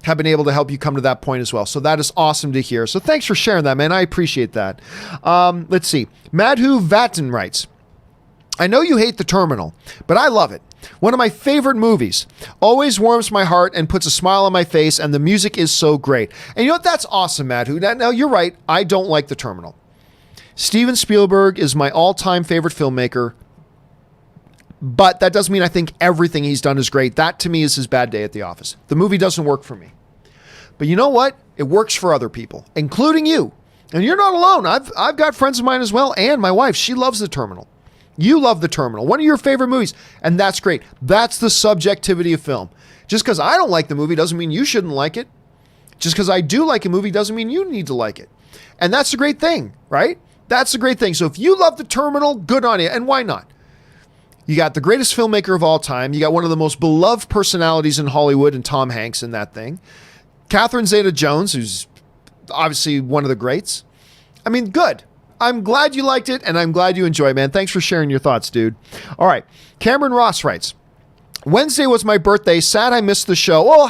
have been able to help you come to that point as well. So that is awesome to hear. So thanks for sharing that, man. I appreciate that. Let's see. Madhu Vatten writes, I know you hate The Terminal, but I love it. One of my favorite movies. Always warms my heart and puts a smile on my face, and the music is so great. And you know what? That's awesome, Madhu. Now, you're right. I don't like The Terminal. Steven Spielberg is my all-time favorite filmmaker, but that doesn't mean I think everything he's done is great. That, to me, is his bad day at the office. The movie doesn't work for me. But you know what? It works for other people, including you. And you're not alone. I've got friends of mine as well, and my wife. She loves The Terminal. You love The Terminal, one of your favorite movies, and that's great. That's the subjectivity of film. Just because I don't like the movie doesn't mean you shouldn't like it. Just because I do like a movie doesn't mean you need to like it. And that's a great thing, right? That's a great thing. So if you love The Terminal, good on you. And why not? You got the greatest filmmaker of all time. You got one of the most beloved personalities in Hollywood and Tom Hanks in that thing. Catherine Zeta-Jones, who's obviously one of the greats. I mean, good. I'm glad you liked it, and I'm glad you enjoy it, man. Thanks for sharing your thoughts, dude. All right. Cameron Ross writes, Wednesday was my birthday. Sad I missed the show. Oh,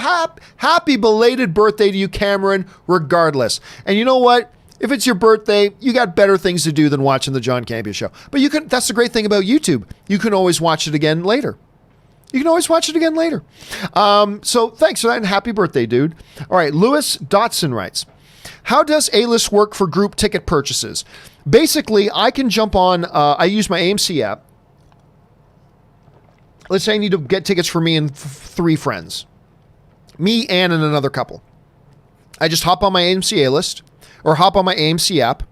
happy belated birthday to you, Cameron, regardless. And you know what? If it's your birthday, you got better things to do than watching the John Campea Show. But that's the great thing about YouTube. You can always watch it again later. So thanks for that, and happy birthday, dude. All right. Lewis Dotson writes, how does A-List work for group ticket purchases? Basically, I can jump on, I use my AMC app. Let's say I need to get tickets for me and 3 friends. Me, Ann, and another couple. I just hop on my AMC A-List or hop on my AMC app.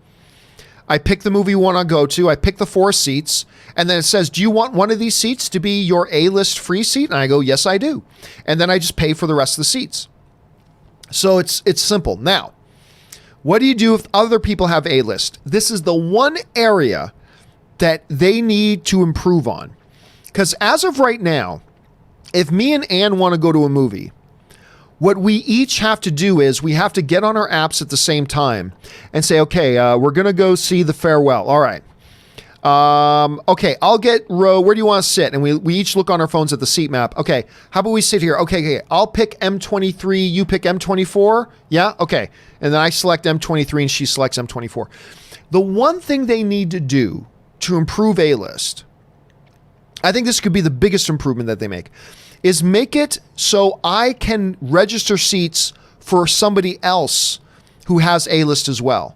I pick the movie we want to go to. I pick the 4 seats. And then it says, do you want one of these seats to be your A-List free seat? And I go, yes, I do. And then I just pay for the rest of the seats. So it's simple. Now, what do you do if other people have A-List? This is the one area that they need to improve on. Because as of right now, if me and Ann want to go to a movie, what we each have to do is we have to get on our apps at the same time and say, okay, we're going to go see The Farewell. All right. Okay, I'll get row. Where do you want to sit? And we each look on our phones at the seat map. Okay, how about we sit here? Okay, I'll pick M23. You pick M24. Yeah, okay. And then I select M23 and she selects M24. The one thing they need to do to improve A-List, I think this could be the biggest improvement that they make, is make it so I can register seats for somebody else who has A-List as well.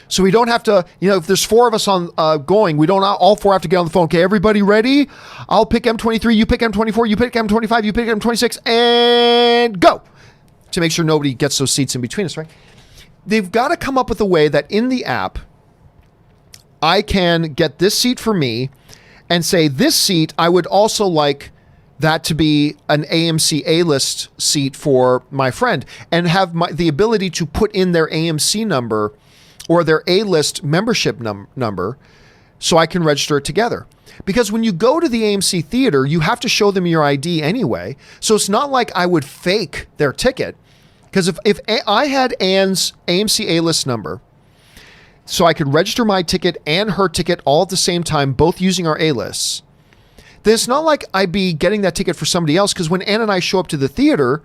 So we don't have to, if there's 4 of us on going, we don't all 4 have to get on the phone. Okay, everybody ready? I'll pick M23, you pick M24, you pick M25, you pick M26, and go. To make sure nobody gets those seats in between us, right? They've got to come up with a way that in the app, I can get this seat for me and say this seat, I would also like that to be an AMC A-List seat for my friend, and have the ability to put in their AMC number or their A-List membership number so I can register it together. Because when you go to the AMC theater, you have to show them your ID anyway. So it's not like I would fake their ticket. Because if I had Ann's AMC A-List number, so I could register my ticket and her ticket all at the same time, both using our A-Lists, then it's not like I'd be getting that ticket for somebody else. Because when Ann and I show up to the theater,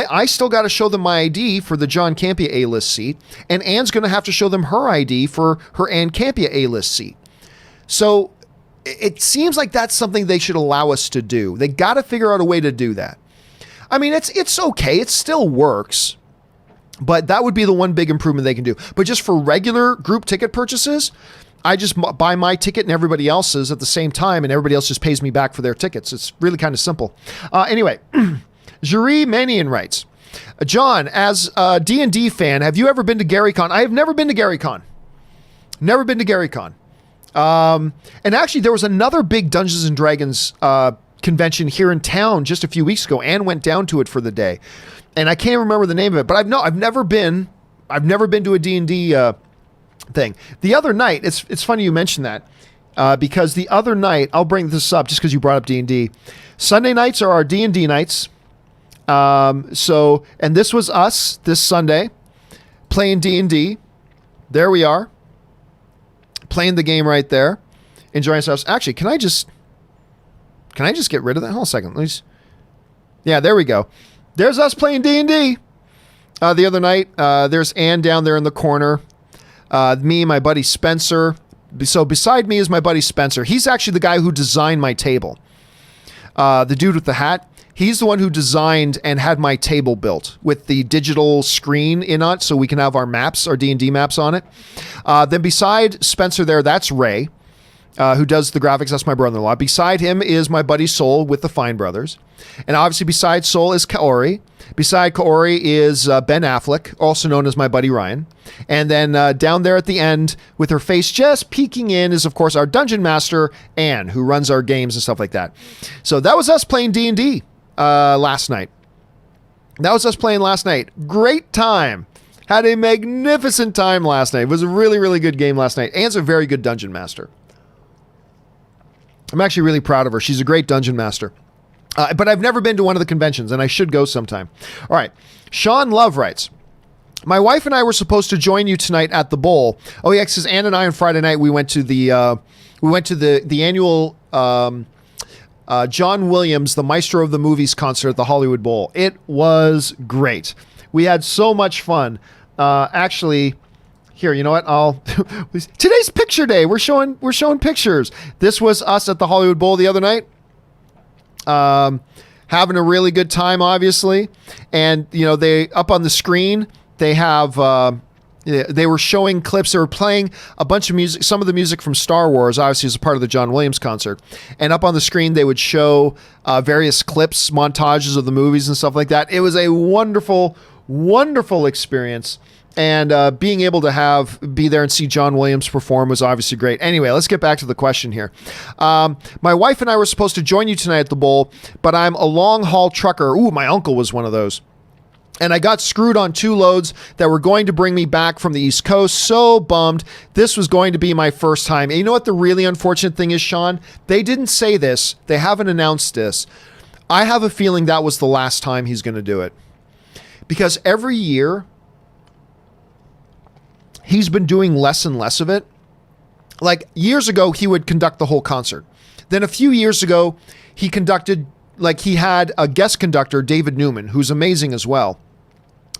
I still got to show them my ID for the John Campea A-List seat, and Ann's going to have to show them her ID for her Ann Campea A-List seat. So it seems like that's something they should allow us to do. They got to figure out a way to do that. I mean, it's okay. It still works, but that would be the one big improvement they can do. But just for regular group ticket purchases, I just buy my ticket and everybody else's at the same time, and everybody else just pays me back for their tickets. It's really kind of simple. Anyway, Juri Manian writes, John, as a D&D fan, have you ever been to GaryCon? I have never been to GaryCon. Never been to GaryCon. And actually, there was another big Dungeons & Dragons convention here in town just a few weeks ago. Anne went down to it for the day. And I can't remember the name of it, but I've never been to a D&D thing. The other night, it's funny you mentioned that, because the other night, I'll bring this up just because you brought up D&D. Sunday nights are our D&D nights. And this was us this Sunday playing D&D. There we are, playing the game right there, enjoying ourselves. Actually, can Can I just get rid of that? Hold on a second. Yeah, there we go. There's us playing D&D. The other night, there's Ann down there in the corner. Me, my buddy Spencer. So beside me is my buddy Spencer. He's actually the guy who designed my table. The dude with the hat. He's the one who designed and had my table built with the digital screen in it so we can have our maps, our D&D maps on it. Then beside Spencer there, that's Ray, who does the graphics. That's my brother-in-law. Beside him is my buddy Sol with the Fine Brothers. And obviously beside Sol is Kaori. Beside Kaori is Ben Affleck, also known as my buddy Ryan. And then down there at the end, with her face just peeking in, is, of course, our Dungeon Master, Anne, who runs our games and stuff like that. So that was us playing D&D last night. That was us playing last night. Great time. Had a magnificent time last night. It was a really, really good game last night. Anne's a very good Dungeon Master. I'm actually really proud of her. She's a great Dungeon Master. But I've never been to one of the conventions, and I should go sometime. All right. Sean Love writes, my wife and I were supposed to join you tonight at the Bowl. Oh, yeah, because Ann and I on Friday night, we went to the annual John Williams, the Maestro of the Movies concert at the Hollywood Bowl. It was great. We had so much fun. Actually, here, you know what? Today's picture day. We're showing pictures. This was us at the Hollywood Bowl the other night. Having a really good time, obviously. And, you know, they up on the screen, they have, they were showing clips. They were playing a bunch of music, some of the music from Star Wars, obviously as a part of the John Williams concert. And up on the screen, they would show various clips, montages of the movies and stuff like that. It was a wonderful, wonderful experience. And being able to be there and see John Williams perform was obviously great. Anyway, let's get back to the question here. My wife and I were supposed to join you tonight at the Bowl, but I'm a long haul trucker. Ooh, my uncle was one of those. And I got screwed on 2 loads that were going to bring me back from the East Coast. So bummed. This was going to be my first time. And you know what the really unfortunate thing is, Sean? They didn't say this. They haven't announced this. I have a feeling that was the last time he's going to do it. Because every year, he's been doing less and less of it. Like years ago, he would conduct the whole concert. Then a few years ago, he had a guest conductor, David Newman, who's amazing as well.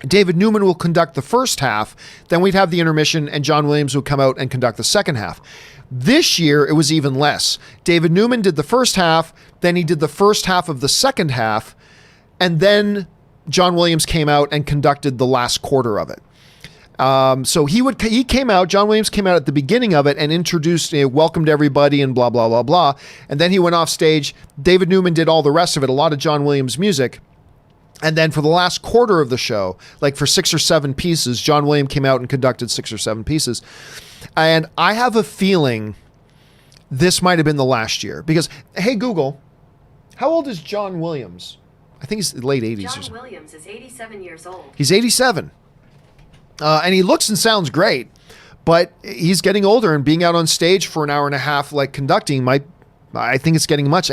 David Newman will conduct the first half, then we'd have the intermission, and John Williams would come out and conduct the second half. This year, it was even less. David Newman did the first half, then he did the first half of the second half, and then John Williams came out and conducted the last quarter of it. So he came out, John Williams came out at the beginning of it and introduced, welcomed everybody and blah, blah, blah, blah. And then he went off stage. David Newman did all the rest of it, a lot of John Williams music. And then for the last quarter of the show, like for 6 or 7 pieces, John Williams came out and conducted 6 or 7 pieces. And I have a feeling this might have been the last year because, hey, Google, how old is John Williams? I think he's late 80s. John Williams is 87 years old. He's 87. And he looks and sounds great, but he's getting older and being out on stage for an hour and a half, like conducting, I think it's getting much.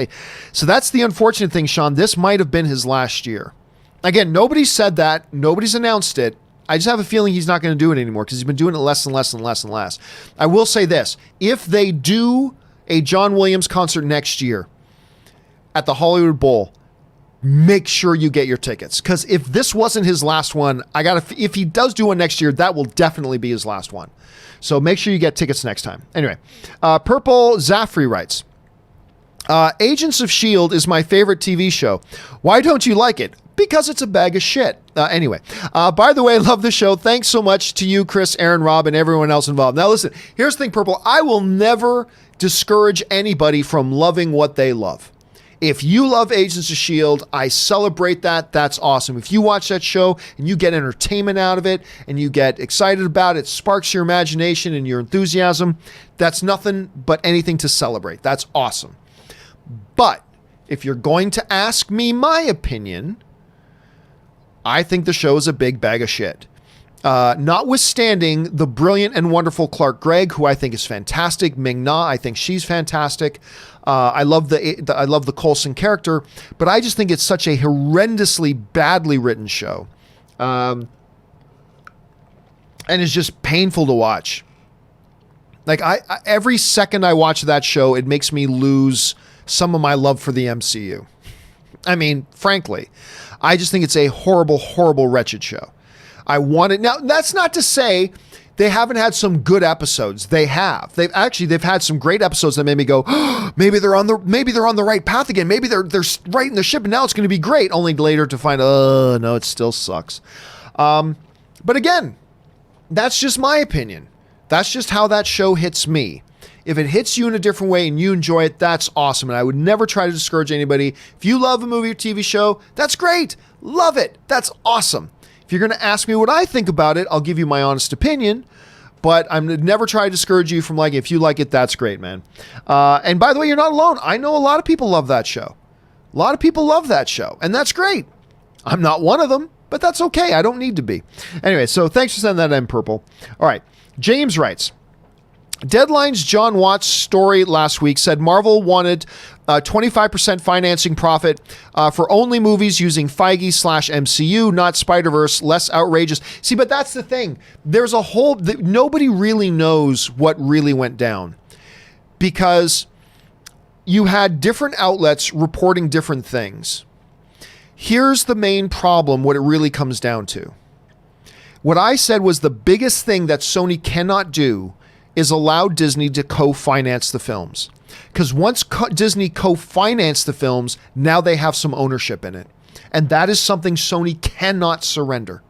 So that's the unfortunate thing, Sean. This might have been his last year. Again, nobody said that. Nobody's announced it. I just have a feeling he's not going to do it anymore because he's been doing it less and less and less and less. I will say this. If they do a John Williams concert next year at the Hollywood Bowl, make sure you get your tickets. Because if this wasn't his last one, if he does do one next year, that will definitely be his last one. So make sure you get tickets next time. Anyway, Purple Zaffrey writes, Agents of S.H.I.E.L.D. is my favorite TV show. Why don't you like it? Because it's a bag of shit. Anyway, by the way, I love the show. Thanks so much to you, Chris, Aaron, Rob, and everyone else involved. Now listen, here's the thing, Purple. I will never discourage anybody from loving what they love. If you love Agents of S.H.I.E.L.D., I celebrate that. That's awesome. If you watch that show and you get entertainment out of it and you get excited about it, sparks your imagination and your enthusiasm, that's nothing but anything to celebrate. That's awesome. But if you're going to ask me my opinion, I think the show is a big bag of shit. Notwithstanding the brilliant and wonderful Clark Gregg, who I think is fantastic. Ming-Na, I think she's fantastic. I love the Coulson character, but I just think it's such a horrendously badly written show, and it's just painful to watch. Like every second I watch that show, it makes me lose some of my love for the MCU. I mean, frankly, I just think it's a horrible, horrible, wretched show. I want it. Now, that's not to say they haven't had some good episodes. They have. They've had some great episodes that made me go, oh, maybe they're on the right path again. Maybe they're righting the ship and now it's going to be great. Only later to find, oh no, it still sucks. But again, that's just my opinion. That's just how that show hits me. If it hits you in a different way and you enjoy it, that's awesome. And I would never try to discourage anybody. If you love a movie or TV show, that's great. Love it. That's awesome. If you're going to ask me what I think about it, I'll give you my honest opinion. But I'm going to never try to discourage you from liking it. If you like it, that's great, man. And by the way, you're not alone. I know a lot of people love that show. A lot of people love that show. And that's great. I'm not one of them, but that's okay. I don't need to be. Anyway, so thanks for sending that in, Purple. All right. James writes, Deadline's John Watts story last week said Marvel wanted 25% financing profit for only movies using Feige/MCU, not Spider-Verse, less outrageous. See, but that's the thing. There's a whole... Nobody really knows what really went down because you had different outlets reporting different things. Here's the main problem, what it really comes down to. What I said was the biggest thing that Sony cannot do is allow Disney to co-finance the films. Because once Disney co-financed the films, now they have some ownership in it. And that is something Sony cannot surrender.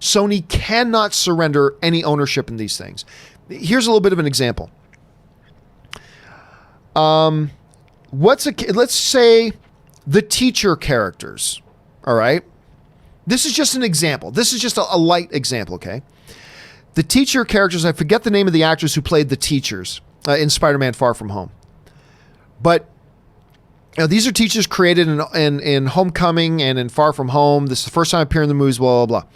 Sony cannot surrender any ownership in these things. Here's a little bit of an example. Let's say the teacher characters, all right? This is just an example. This is just a light example, okay? The teacher characters, I forget the name of the actors who played the teachers in Spider-Man Far From Home. But these are teachers created in Homecoming and in Far From Home. This is the first time appearing in the movies, blah, blah, blah.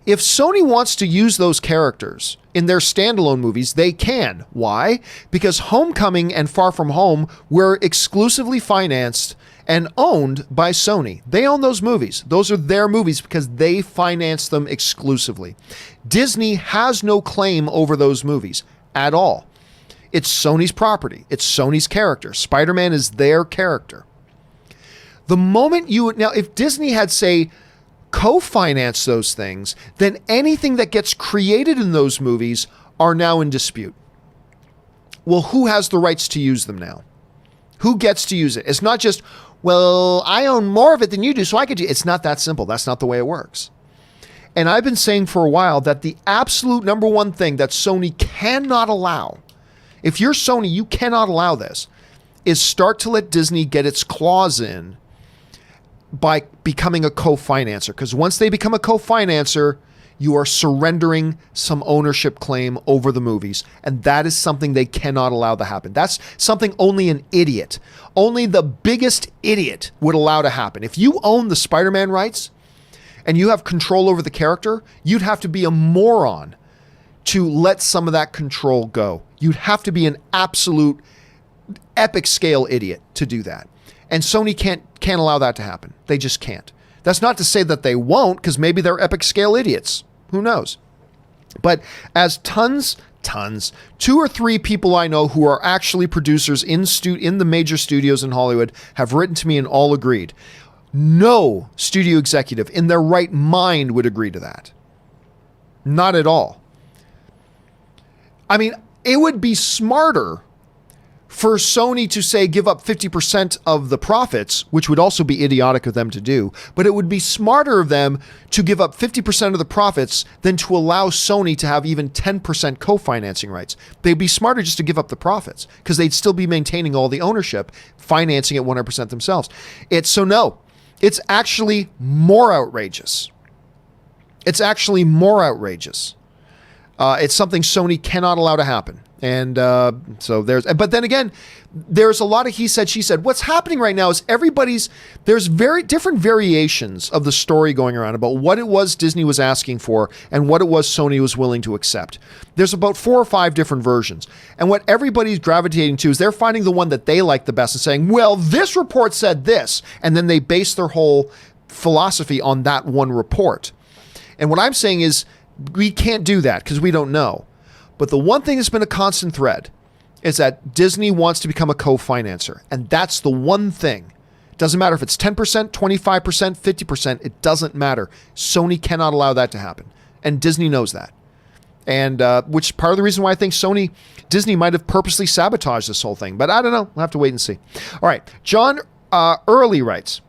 If Sony wants to use those characters in their standalone movies, they can. Why? Because Homecoming and Far From Home were exclusively financed and owned by Sony. They own those movies. Those are their movies because they finance them exclusively. Disney has no claim over those movies at all. It's Sony's property. It's Sony's character. Spider-Man is their character. The moment now, if Disney had, say, co-finance those things, then anything that gets created in those movies are now in dispute. Well, who has the rights to use them now? Who gets to use it? It's not just, well, I own more of it than you do, so I could do it. It's not that simple. That's not the way it works. And I've been saying for a while that the absolute number one thing that Sony cannot allow, if you're Sony, you cannot allow this, is start to let Disney get its claws in by becoming a co-financer. Because once they become a co-financer, you are surrendering some ownership claim over the movies. And that is something they cannot allow to happen. That's something only an idiot, only the biggest idiot would allow to happen. If you own the Spider-Man rights and you have control over the character, you'd have to be a moron to let some of that control go. You'd have to be an absolute epic scale idiot to do that. And Sony can't allow that to happen. They just can't. That's not to say that they won't, because maybe they're epic scale idiots. Who knows? But as tons, 2 or 3 people I know who are actually producers in the major studios in Hollywood have written to me and all agreed. No studio executive in their right mind would agree to that. Not at all. I mean, it would be smarter for Sony to say give up 50% of the profits, which would also be idiotic of them to do, but it would be smarter of them to give up 50% of the profits than to allow Sony to have even 10% co-financing rights. They'd be smarter just to give up the profits because they'd still be maintaining all the ownership, financing it 100% themselves. It's actually more outrageous. It's actually more outrageous. It's something Sony cannot allow to happen. And but then again, there's a lot of he said, she said. What's happening right now is there's very different variations of the story going around about what it was Disney was asking for and what it was Sony was willing to accept. There's about 4 or 5 different versions. And what everybody's gravitating to is they're finding the one that they like the best and saying, well, this report said this. And then they base their whole philosophy on that one report. And what I'm saying is we can't do that because we don't know. But the one thing that's been a constant thread is that Disney wants to become a co-financer. And that's the one thing. Doesn't matter if it's 10%, 25%, 50%. It doesn't matter. Sony cannot allow that to happen. And Disney knows that. And which is part of the reason why I think Disney might have purposely sabotaged this whole thing. But I don't know. We'll have to wait and see. All right. John Early writes,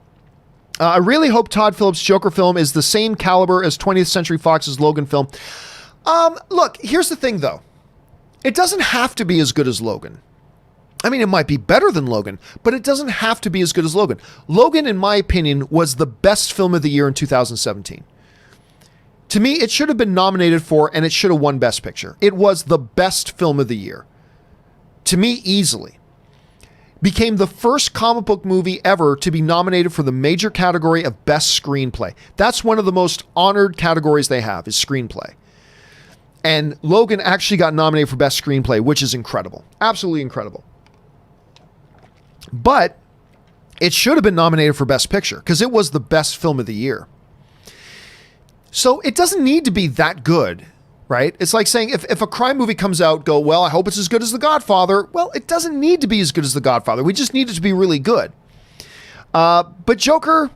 I really hope Todd Phillips' Joker film is the same caliber as 20th Century Fox's Logan film. Look, here's the thing, though. It doesn't have to be as good as Logan. I mean, it might be better than Logan, but it doesn't have to be as good as Logan. Logan, in my opinion, was the best film of the year in 2017. To me, it should have been nominated for, and it should have won Best Picture. It was the best film of the year. To me, easily. Became the first comic book movie ever to be nominated for the major category of Best Screenplay. That's one of the most honored categories they have, is screenplay. And Logan actually got nominated for Best Screenplay, which is incredible. Absolutely incredible. But it should have been nominated for Best Picture because it was the best film of the year. So it doesn't need to be that good, right? It's like saying if a crime movie comes out, go, well, I hope it's as good as The Godfather. Well, it doesn't need to be as good as The Godfather. We just need it to be really good. But Joker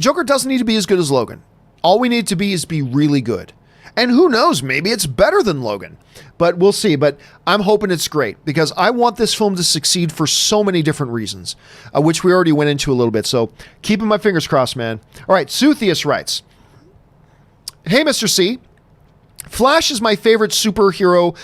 doesn't need to be as good as Logan. All we need to be is be really good. And who knows, maybe it's better than Logan. But we'll see. But I'm hoping it's great because I want this film to succeed for so many different reasons, which we already went into a little bit. So keeping my fingers crossed, man. All right, Suthius writes, hey, Mr. C. Flash is my favorite superhero,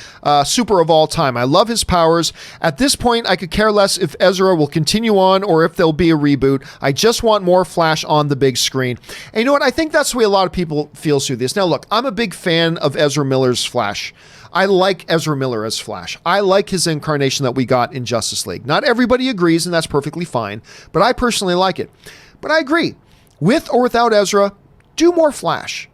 super of all time. I love his powers. At this point, I could care less if Ezra will continue on or if there'll be a reboot. I just want more Flash on the big screen. And you know what? I think that's the way a lot of people feel through this. Now, look, I'm a big fan of Ezra Miller's Flash. I like Ezra Miller as Flash. I like his incarnation that we got in Justice League. Not everybody agrees, and that's perfectly fine, but I personally like it. But I agree. With or without Ezra, do more Flash.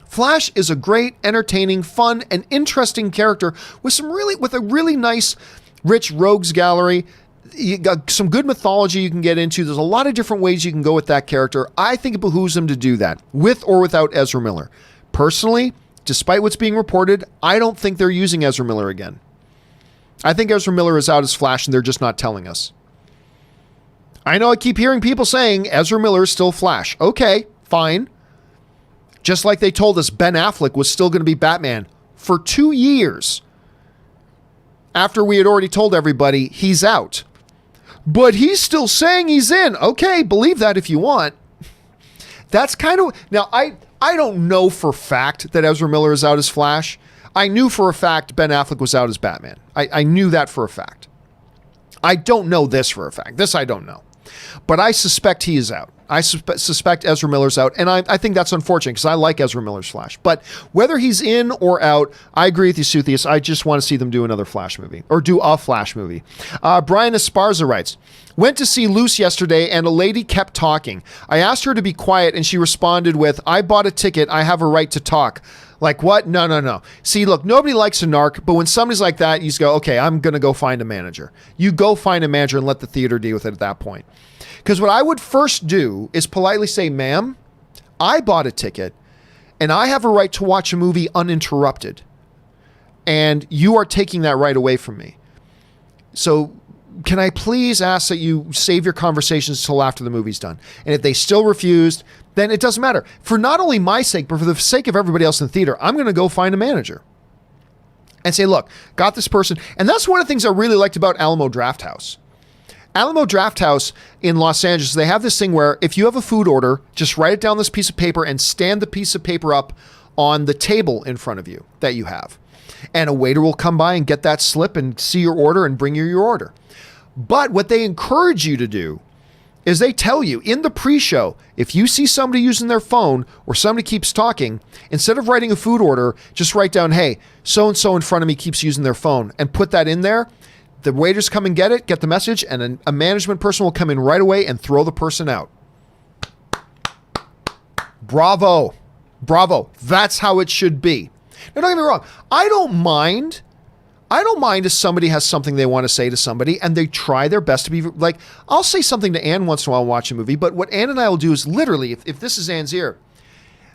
Flash is a great, entertaining, fun, and interesting character with a really nice, rich rogues gallery. You got some good mythology you can get into. There's a lot of different ways you can go with that character. I think it behooves him to do that, with or without Ezra Miller. Personally, despite what's being reported, I don't think they're using Ezra Miller again. I think Ezra Miller is out as Flash, and they're just not telling us. I know I keep hearing people saying Ezra Miller is still Flash. Okay, fine. Just like they told us Ben Affleck was still going to be Batman for 2 years after we had already told everybody he's out. But he's still saying he's in. Okay, believe that if you want. That's kind of... Now, I don't know for fact that Ezra Miller is out as Flash. I knew for a fact Ben Affleck was out as Batman. I knew that for a fact. I don't know this for a fact. This I don't know. But I suspect he is out. I suspect Ezra Miller's out, and I think that's unfortunate because I like Ezra Miller's Flash. But whether he's in or out, I agree with you, Suthius. I just want to see them do another Flash movie, or do a Flash movie. Brian Esparza writes, went to see Luce yesterday, and a lady kept talking. I asked her to be quiet, and she responded with, I bought a ticket. I have a right to talk. Like, what? No. See, look, nobody likes a narc, but when somebody's like that, you just go, okay, I'm going to go find a manager. You go find a manager and let the theater deal with it at that point. Because what I would first do is politely say, ma'am, I bought a ticket and I have a right to watch a movie uninterrupted. And you are taking that right away from me. So can I please ask that you save your conversations till after the movie's done? And if they still refused, then it doesn't matter. For not only my sake, but for the sake of everybody else in the theater, I'm going to go find a manager and say, look, got this person. And that's one of the things I really liked about Alamo Drafthouse. Alamo Drafthouse in Los Angeles, they have this thing where if you have a food order, just write it down on this piece of paper and stand the piece of paper up on the table in front of you that you have. And a waiter will come by and get that slip and see your order and bring you your order. But what they encourage you to do is they tell you in the pre-show, if you see somebody using their phone or somebody keeps talking, instead of writing a food order, just write down, hey, so-and-so in front of me keeps using their phone, and put that in there. The waiters come and get it, get the message, and a management person will come in right away and throw the person out. Bravo. That's how it should be. Now, don't get me wrong. I don't mind if somebody has something they want to say to somebody and they try their best to be like, I'll say something to Ann once in a while and watch a movie, but what Ann and I will do is literally, if this is Ann's ear,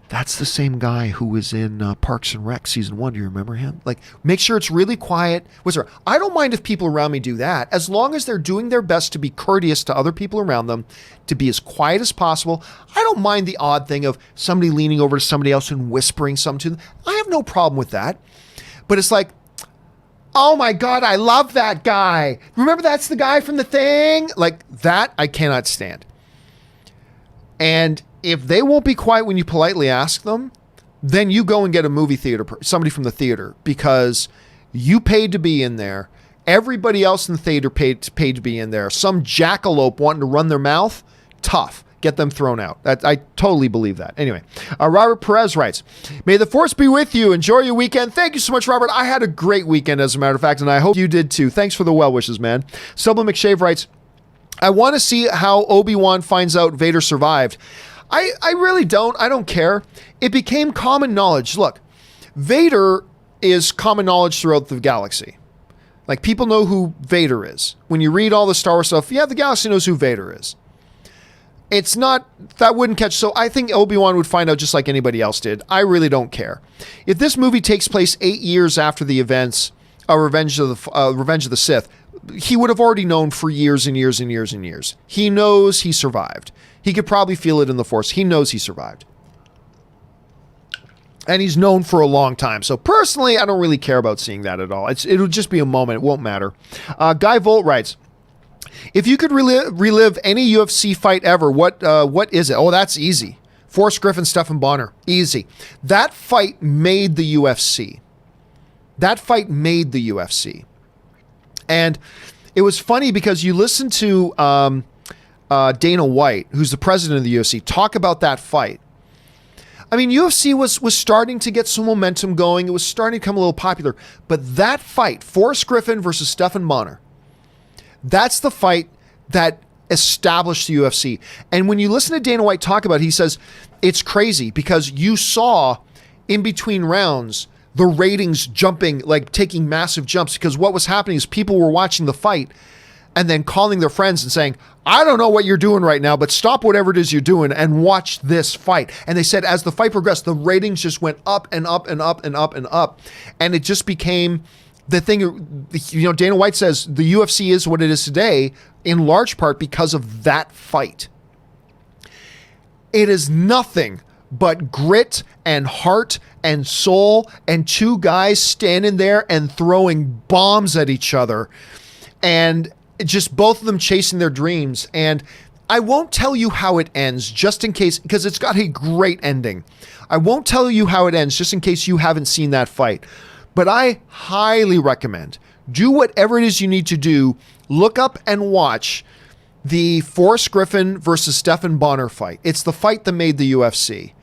That's the same guy who was in Parks and Rec season 1. Do you remember him? Like, make sure it's really quiet. I don't mind if people around me do that, as long as they're doing their best to be courteous to other people around them, to be as quiet as possible. I don't mind the odd thing of somebody leaning over to somebody else and whispering something to them. I have no problem with that. But it's like, oh my God, I love that guy. Remember, that's the guy from The Thing? Like, that I cannot stand. And if they won't be quiet when you politely ask them, then you go and get a movie theater, somebody from the theater, because you paid to be in there. Everybody else in the theater paid to be in there. Some jackalope wanting to run their mouth, tough. Get them thrown out. I totally believe that. Anyway, Robert Perez writes, may the force be with you. Enjoy your weekend. Thank you so much, Robert. I had a great weekend, as a matter of fact, and I hope you did too. Thanks for the well wishes, man. Sublime McShave writes, I want to see how Obi-Wan finds out Vader survived. I really don't. I don't care. It became common knowledge. Look, Vader is common knowledge throughout the galaxy. Like, people know who Vader is. When you read all the Star Wars stuff, yeah, the galaxy knows who Vader is. It's not, that wouldn't catch. So I think Obi-Wan would find out just like anybody else did. I really don't care. If this movie takes place 8 years after the events of Revenge of the Sith, he would have already known for years and years and years and years. He knows he survived. He could probably feel it in the Force. He knows he survived. And he's known for a long time. So personally, I don't really care about seeing that at all. It'll just be a moment. It won't matter. Guy Volt writes, if you could relive any UFC fight ever, what is it? Oh, that's easy. Forrest Griffin, Stephan Bonnar. Easy. That fight made the UFC. That fight made the UFC. And it was funny because you listen to Dana White, who's the president of the UFC, talk about that fight. I mean, UFC was starting to get some momentum going. It was starting to become a little popular. But that fight, Forrest Griffin versus Stephan Bonnar, that's the fight that established the UFC. And when you listen to Dana White talk about it, he says, it's crazy because you saw in between rounds the ratings jumping, like taking massive jumps, because what was happening is people were watching the fight and then calling their friends and saying, I don't know what you're doing right now, but stop whatever it is you're doing and watch this fight. And they said as the fight progressed, the ratings just went up and up and up and up and up. And it just became the thing. You know, Dana White says the UFC is what it is today in large part because of that fight. It is nothing but grit and heart and soul and two guys standing there and throwing bombs at each other and just both of them chasing their dreams. And I won't tell you how it ends just in case, because it's got a great ending. I won't tell you how it ends just in case you haven't seen that fight. But I highly recommend, do whatever it is you need to do. Look up and watch the Forrest Griffin versus Stephan Bonnar fight. It's the fight that made the UFC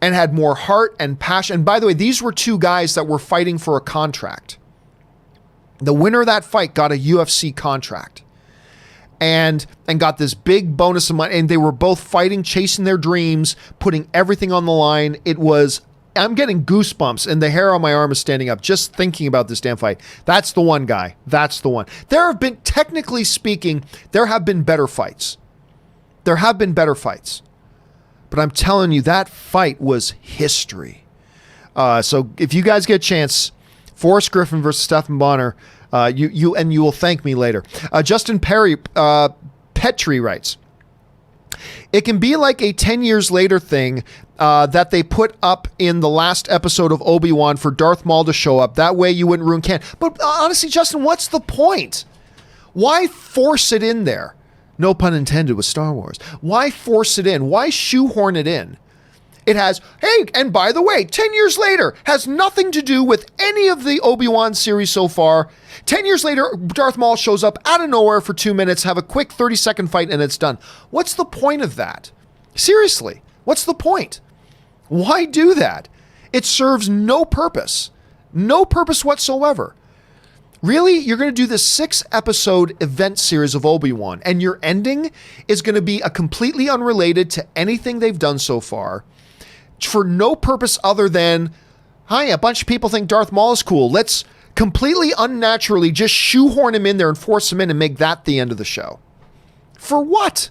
and had more heart and passion. And by the way, these were two guys that were fighting for a contract. The winner of that fight got a UFC contract and got this big bonus of money. And they were both fighting, chasing their dreams, putting everything on the line. I'm getting goosebumps and the hair on my arm is standing up just thinking about this damn fight. That's the one, guy. That's the one. There have been, technically speaking, there have been better fights. There have been better fights. But I'm telling you, that fight was history. So if you guys get a chance, Forrest Griffin versus Stephan Bonnar, you will thank me later. Justin Petrie writes, it can be like a 10 years later thing that they put up in the last episode of Obi-Wan for Darth Maul to show up. That way you wouldn't ruin canon. But honestly, Justin, what's the point? Why force it in there? No pun intended with Star Wars. Why force it in? Why shoehorn it in? It has, hey, and by the way, 10 years later, has nothing to do with any of the Obi-Wan series so far. 10 years later, Darth Maul shows up out of nowhere for 2 minutes, have a quick 30-second fight, and it's done. What's the point of that? Seriously, what's the point? Why do that? It serves no purpose. No purpose whatsoever. Really? You're going to do this 6-episode event series of Obi-Wan, and your ending is going to be a completely unrelated to anything they've done so far, for no purpose other than, hi, a bunch of people think Darth Maul is cool. Let's completely unnaturally just shoehorn him in there and force him in and make that the end of the show. For what?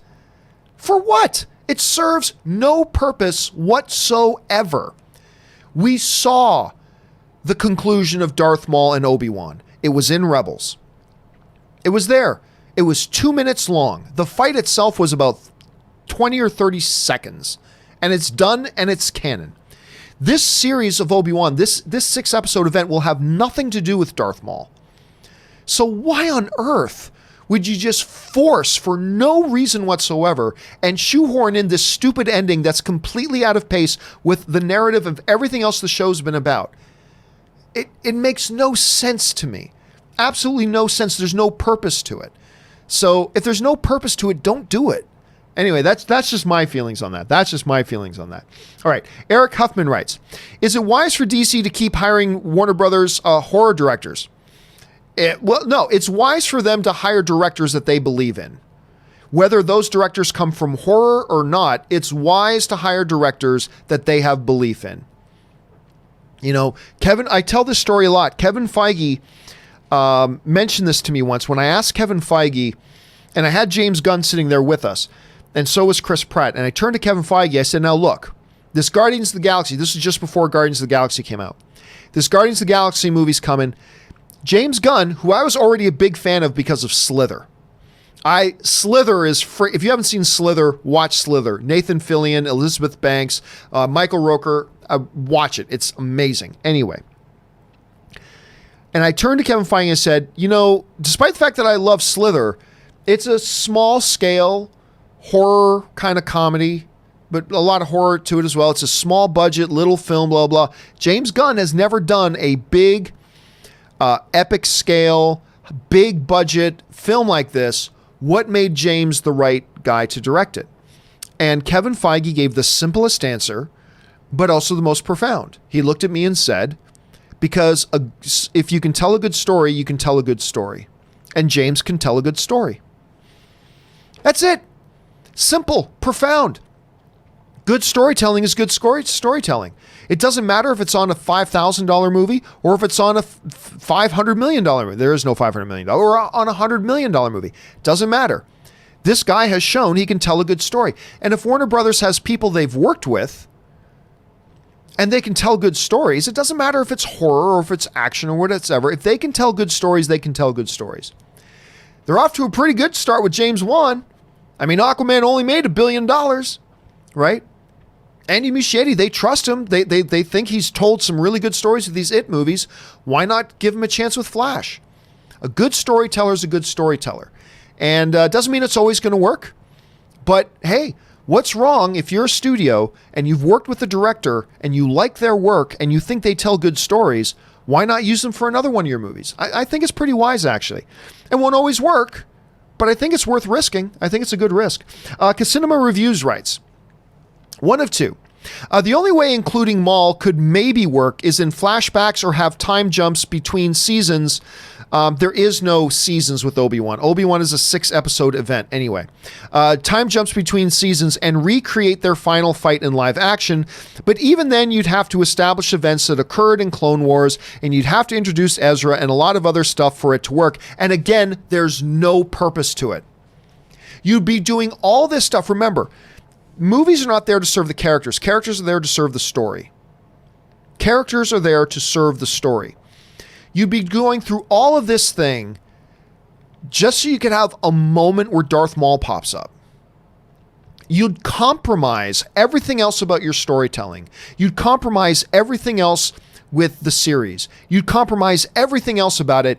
For what? It serves no purpose whatsoever. We saw the conclusion of Darth Maul and Obi-Wan. It was in Rebels. It was there. It was 2 minutes long. The fight itself was about 20 or 30 seconds. And it's done and it's canon. This series of Obi-Wan, this 6-episode event will have nothing to do with Darth Maul. So why on earth would you just force, for no reason whatsoever, and shoehorn in this stupid ending that's completely out of pace with the narrative of everything else the show's been about? It makes no sense to me. Absolutely no sense. There's no purpose to it. So if there's no purpose to it, don't do it. Anyway, that's just my feelings on that. All right. Eric Huffman writes, is it wise for DC to keep hiring Warner Brothers horror directors? Well, no, it's wise for them to hire directors that they believe in. Whether those directors come from horror or not, it's wise to hire directors that they have belief in. You know, I tell this story a lot. Kevin Feige mentioned this to me once when I asked Kevin Feige, and I had James Gunn sitting there with us, and so was Chris Pratt. And I turned to Kevin Feige, I said, now look, this Guardians of the Galaxy, this is just before Guardians of the Galaxy came out. This Guardians of the Galaxy movie's coming. James Gunn, who I was already a big fan of because of Slither. Slither is free. If you haven't seen Slither, watch Slither. Nathan Fillion, Elizabeth Banks, Michael Rooker, watch it. It's amazing. Anyway. And I turned to Kevin Feige and said, you know, despite the fact that I love Slither, it's a small scale horror kind of comedy, but a lot of horror to it as well. It's a small budget, little film, blah, blah. James Gunn has never done a big, epic scale, big budget film like this. What made James the right guy to direct it? And Kevin Feige gave the simplest answer, but also the most profound. He looked at me and said, because if you can tell a good story, you can tell a good story. And James can tell a good story. That's it. Simple, profound. Good storytelling is good storytelling. It doesn't matter if it's on a $5,000 movie or if it's on a $500 million movie. There is no $500 million or on a $100 million movie. Doesn't matter. This guy has shown he can tell a good story. And if Warner Brothers has people they've worked with and they can tell good stories, it doesn't matter if it's horror or if it's action or whatever. If they can tell good stories, they can tell good stories. They're off to a pretty good start with James Wan. I mean, Aquaman only made $1 billion, right? Andy Muschietti, they trust him. They think he's told some really good stories with these It movies. Why not give him a chance with Flash? A good storyteller is a good storyteller. And doesn't mean it's always going to work. But hey, what's wrong if you're a studio and you've worked with a director and you like their work and you think they tell good stories, why not use them for another one of your movies? I think it's pretty wise, actually. It won't always work, but I think it's worth risking. I think it's a good risk. Casinema Reviews writes, one of two. The only way including Maul could maybe work is in flashbacks or have time jumps between seasons. There is no seasons with Obi-Wan. Obi-Wan is a 6-episode event anyway. Time jumps between seasons and recreate their final fight in live action. But even then, you'd have to establish events that occurred in Clone Wars, and you'd have to introduce Ezra and a lot of other stuff for it to work. And again, there's no purpose to it. You'd be doing all this stuff. Remember, movies are not there to serve the characters. Characters are there to serve the story. Characters are there to serve the story. You'd be going through all of this thing just so you could have a moment where Darth Maul pops up. You'd compromise everything else about your storytelling. You'd compromise everything else with the series. You'd compromise everything else about it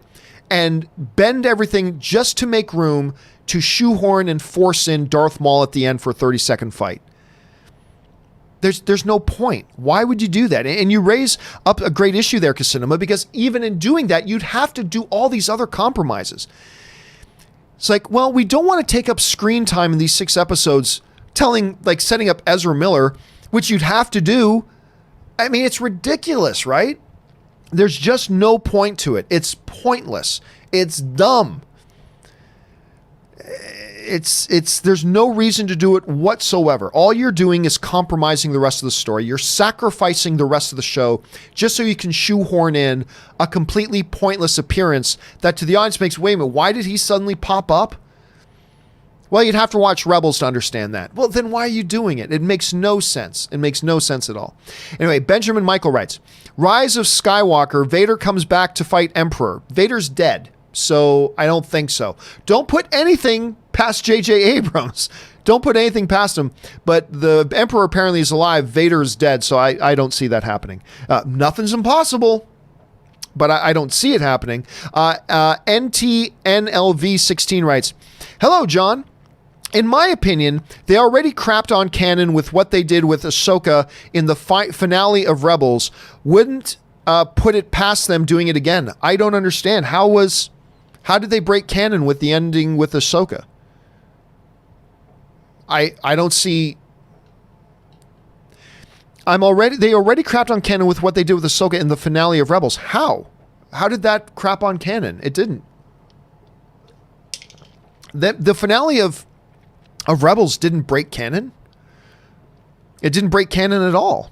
and bend everything just to make room to shoehorn and force in Darth Maul at the end for a 30-second fight. There's no point. Why would you do that? And you raise up a great issue there, Casinema, because even in doing that, you'd have to do all these other compromises. It's like, well, we don't want to take up screen time in these 6 episodes setting up Ezra Miller, which you'd have to do. I mean, it's ridiculous, right? There's just no point to it. It's pointless. It's dumb. There's no reason to do it whatsoever. All you're doing is compromising the rest of the story. You're sacrificing the rest of the show just so you can shoehorn in a completely pointless appearance that to the audience makes, wait a minute, why did he suddenly pop up? Well, you'd have to watch Rebels to understand that. Well, then why are you doing it? It makes no sense. It makes no sense at all. Anyway, Benjamin Michael writes, Rise of Skywalker, Vader comes back to fight Emperor. Vader's dead, so I don't think so. Don't put anything past J.J. Abrams. Don't put anything past him. But the Emperor apparently is alive. Vader is dead, so I don't see that happening. Nothing's impossible, but I don't see it happening. NTNLV16 writes, Hello, John. In my opinion, they already crapped on canon with what they did with Ahsoka in the finale of Rebels. Wouldn't put it past them doing it again. I don't understand. How did they break canon with the ending with Ahsoka? I don't see. They already crapped on canon with what they did with Ahsoka in the finale of Rebels. How? How did that crap on canon? It didn't. The finale of Rebels didn't break canon. It didn't break canon at all.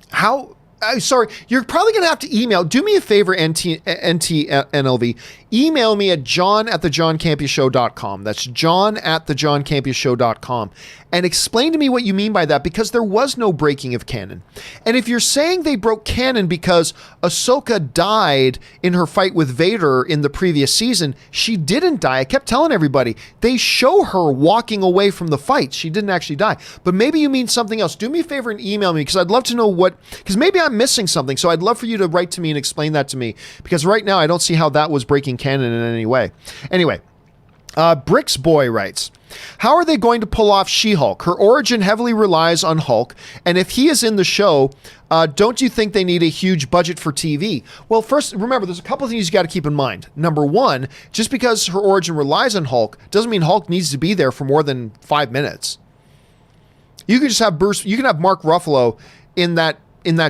How? Sorry, you're probably going to have to email. Do me a favor, NTNLV. Email me at john@thejohncampeashow.com. That's john@thejohncampeashow.com. And explain to me what you mean by that, because there was no breaking of canon. And if you're saying they broke canon because Ahsoka died in her fight with Vader in the previous season, she didn't die. I kept telling everybody, they show her walking away from the fight. She didn't actually die. But maybe you mean something else. Do me a favor and email me, because I'd love to know because maybe I'm missing something. So I'd love for you to write to me and explain that to me, because right now I don't see how that was breaking canon in any way. Anyway, Bricks Boy writes, how are they going to pull off She-Hulk? Her origin heavily relies on Hulk, and if he is in the show, don't you think they need a huge budget for TV? Well, first, remember, there's a couple of things you got to keep in mind. Number one, just because her origin relies on Hulk doesn't mean Hulk needs to be there for more than 5 minutes. You can just have you can have Mark Ruffalo in that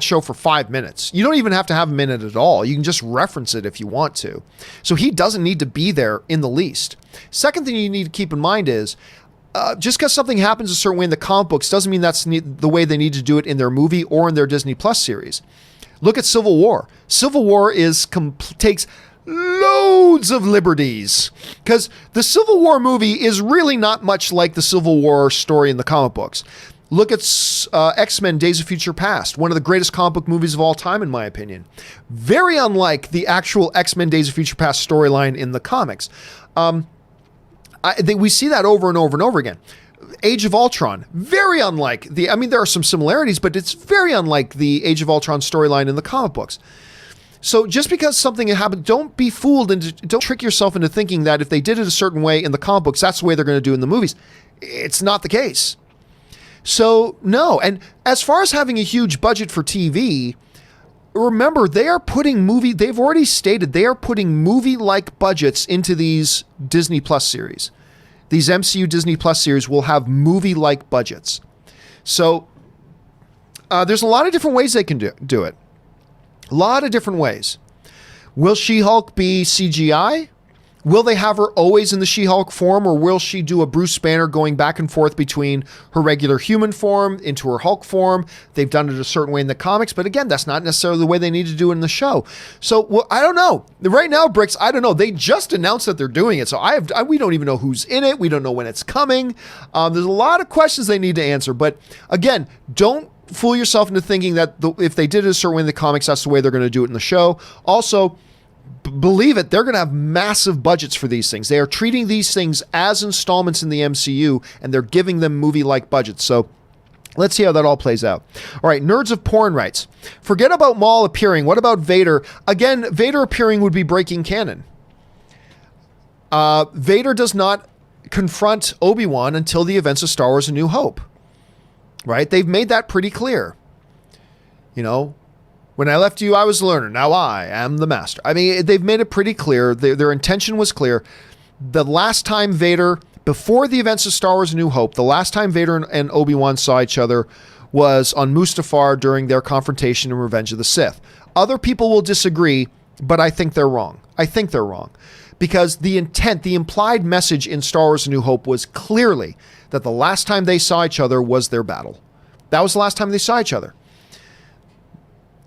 show for 5 minutes. You don't even have to have him in it at all. You can just reference it if you want to. So he doesn't need to be there in the least. Second thing you need to keep in mind is, just because something happens a certain way in the comic books doesn't mean that's the way they need to do it in their movie or in their Disney Plus series. Look at Civil War. Civil War takes loads of liberties, because the Civil War movie is really not much like the Civil War story in the comic books. Look at X-Men Days of Future Past, one of the greatest comic book movies of all time, in my opinion. Very unlike the actual X-Men Days of Future Past storyline in the comics. We see that over and over and over again. Age of Ultron, very unlike there are some similarities, but it's very unlike the Age of Ultron storyline in the comic books. So just because something happened, don't be fooled don't trick yourself into thinking that if they did it a certain way in the comic books, that's the way they're going to do it in the movies. It's not the case. So, no. And as far as having a huge budget for TV, remember, they've already stated they are putting movie-like budgets into these Disney Plus series. These MCU Disney Plus series will have movie-like budgets. So, there's a lot of different ways they can do it. A lot of different ways. Will She-Hulk be CGI? Will they have her always in the She-Hulk form, or will she do a Bruce Banner going back and forth between her regular human form into her Hulk form? They've done it a certain way in the comics, but again, that's not necessarily the way they need to do it in the show. So, I don't know. Right now, Bricks, I don't know. They just announced that they're doing it, so we don't even know who's in it. We don't know when it's coming. There's a lot of questions they need to answer, but again, don't fool yourself into thinking that if they did it a certain way in the comics, that's the way they're going to do it in the show. Also, believe it, they're going to have massive budgets for these things. They are treating these things as installments in the MCU, and they're giving them movie-like budgets. So let's see how that all plays out. All right, Nerds of Porn writes, forget about Maul appearing. What about Vader? Again, Vader appearing would be breaking canon. Vader does not confront Obi-Wan until the events of Star Wars: A New Hope. Right? They've made that pretty clear. When I left you, I was the learner. Now I am the master. They've made it pretty clear. Their intention was clear. The last time Vader, before the events of Star Wars: A New Hope, the last time Vader and Obi-Wan saw each other was on Mustafar during their confrontation in Revenge of the Sith. Other people will disagree, but I think they're wrong. Because the intent, the implied message in Star Wars: A New Hope was clearly that the last time they saw each other was their battle. That was the last time they saw each other.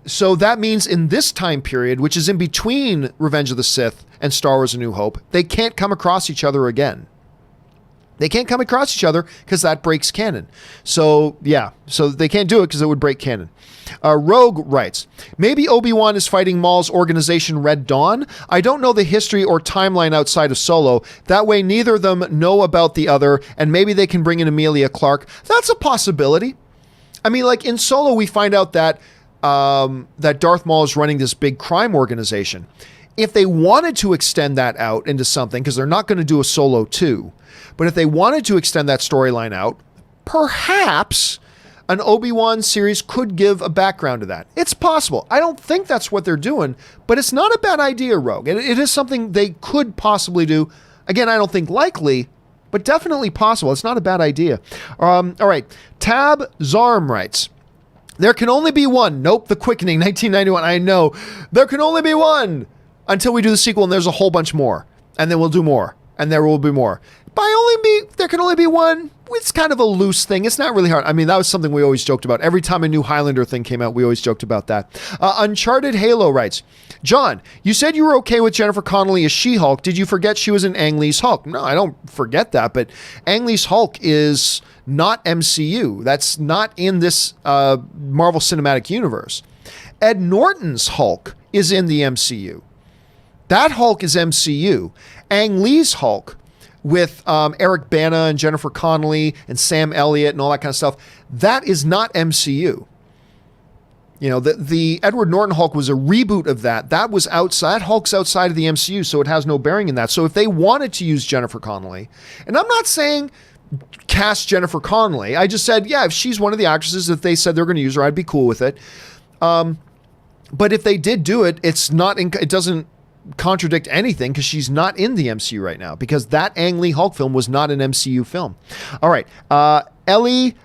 So that means in this time period, which is in between Revenge of the Sith and Star Wars: A New Hope, they can't come across each other again. They can't come across each other because that breaks canon. So, yeah. So they can't do it because it would break canon. Rogue writes, maybe Obi-Wan is fighting Maul's organization Red Dawn. I don't know the history or timeline outside of Solo. That way, neither of them know about the other, and maybe they can bring in Emilia Clarke. That's a possibility. I mean, like in Solo, we find out that that Darth Maul is running this big crime organization. If they wanted to extend that out into something, because they're not going to do a Solo 2, but if they wanted to extend that storyline out, perhaps an Obi-Wan series could give a background to that. It's possible. I don't think that's what they're doing, but it's not a bad idea, Rogue. It is something they could possibly do. Again, I don't think likely, but definitely possible. It's not a bad idea. All right. Tab Zarm writes, there can only be one. Nope, The Quickening, 1991. I know. There can only be one until we do the sequel, and there's a whole bunch more. And then we'll do more. And there will be more. There can only be one. It's kind of a loose thing. It's not really hard. I mean, that was something we always joked about. Every time a new Highlander thing came out, we always joked about that. Uncharted Halo writes, John, you said you were okay with Jennifer Connelly as She-Hulk. Did you forget she was in Ang Lee's Hulk? No, I don't forget that, but Ang Lee's Hulk is not MCU. That's not in this Marvel Cinematic Universe. Ed Norton's Hulk is in the MCU. That Hulk is MCU. Ang Lee's Hulk with Eric Bana and Jennifer Connelly and Sam Elliott and all that kind of stuff, that is not MCU. You know, the Edward Norton Hulk was a reboot of that. That was outside. That Hulk's outside of the MCU, so it has no bearing in that. So if they wanted to use Jennifer Connelly, and I'm not saying cast Jennifer Connelly, I just said, yeah, if she's one of the actresses, if they said they're going to use her, I'd be cool with it. But if they did do it, it doesn't contradict anything because she's not in the MCU right now, because that Ang Lee Hulk film was not an MCU film. All right. Ellie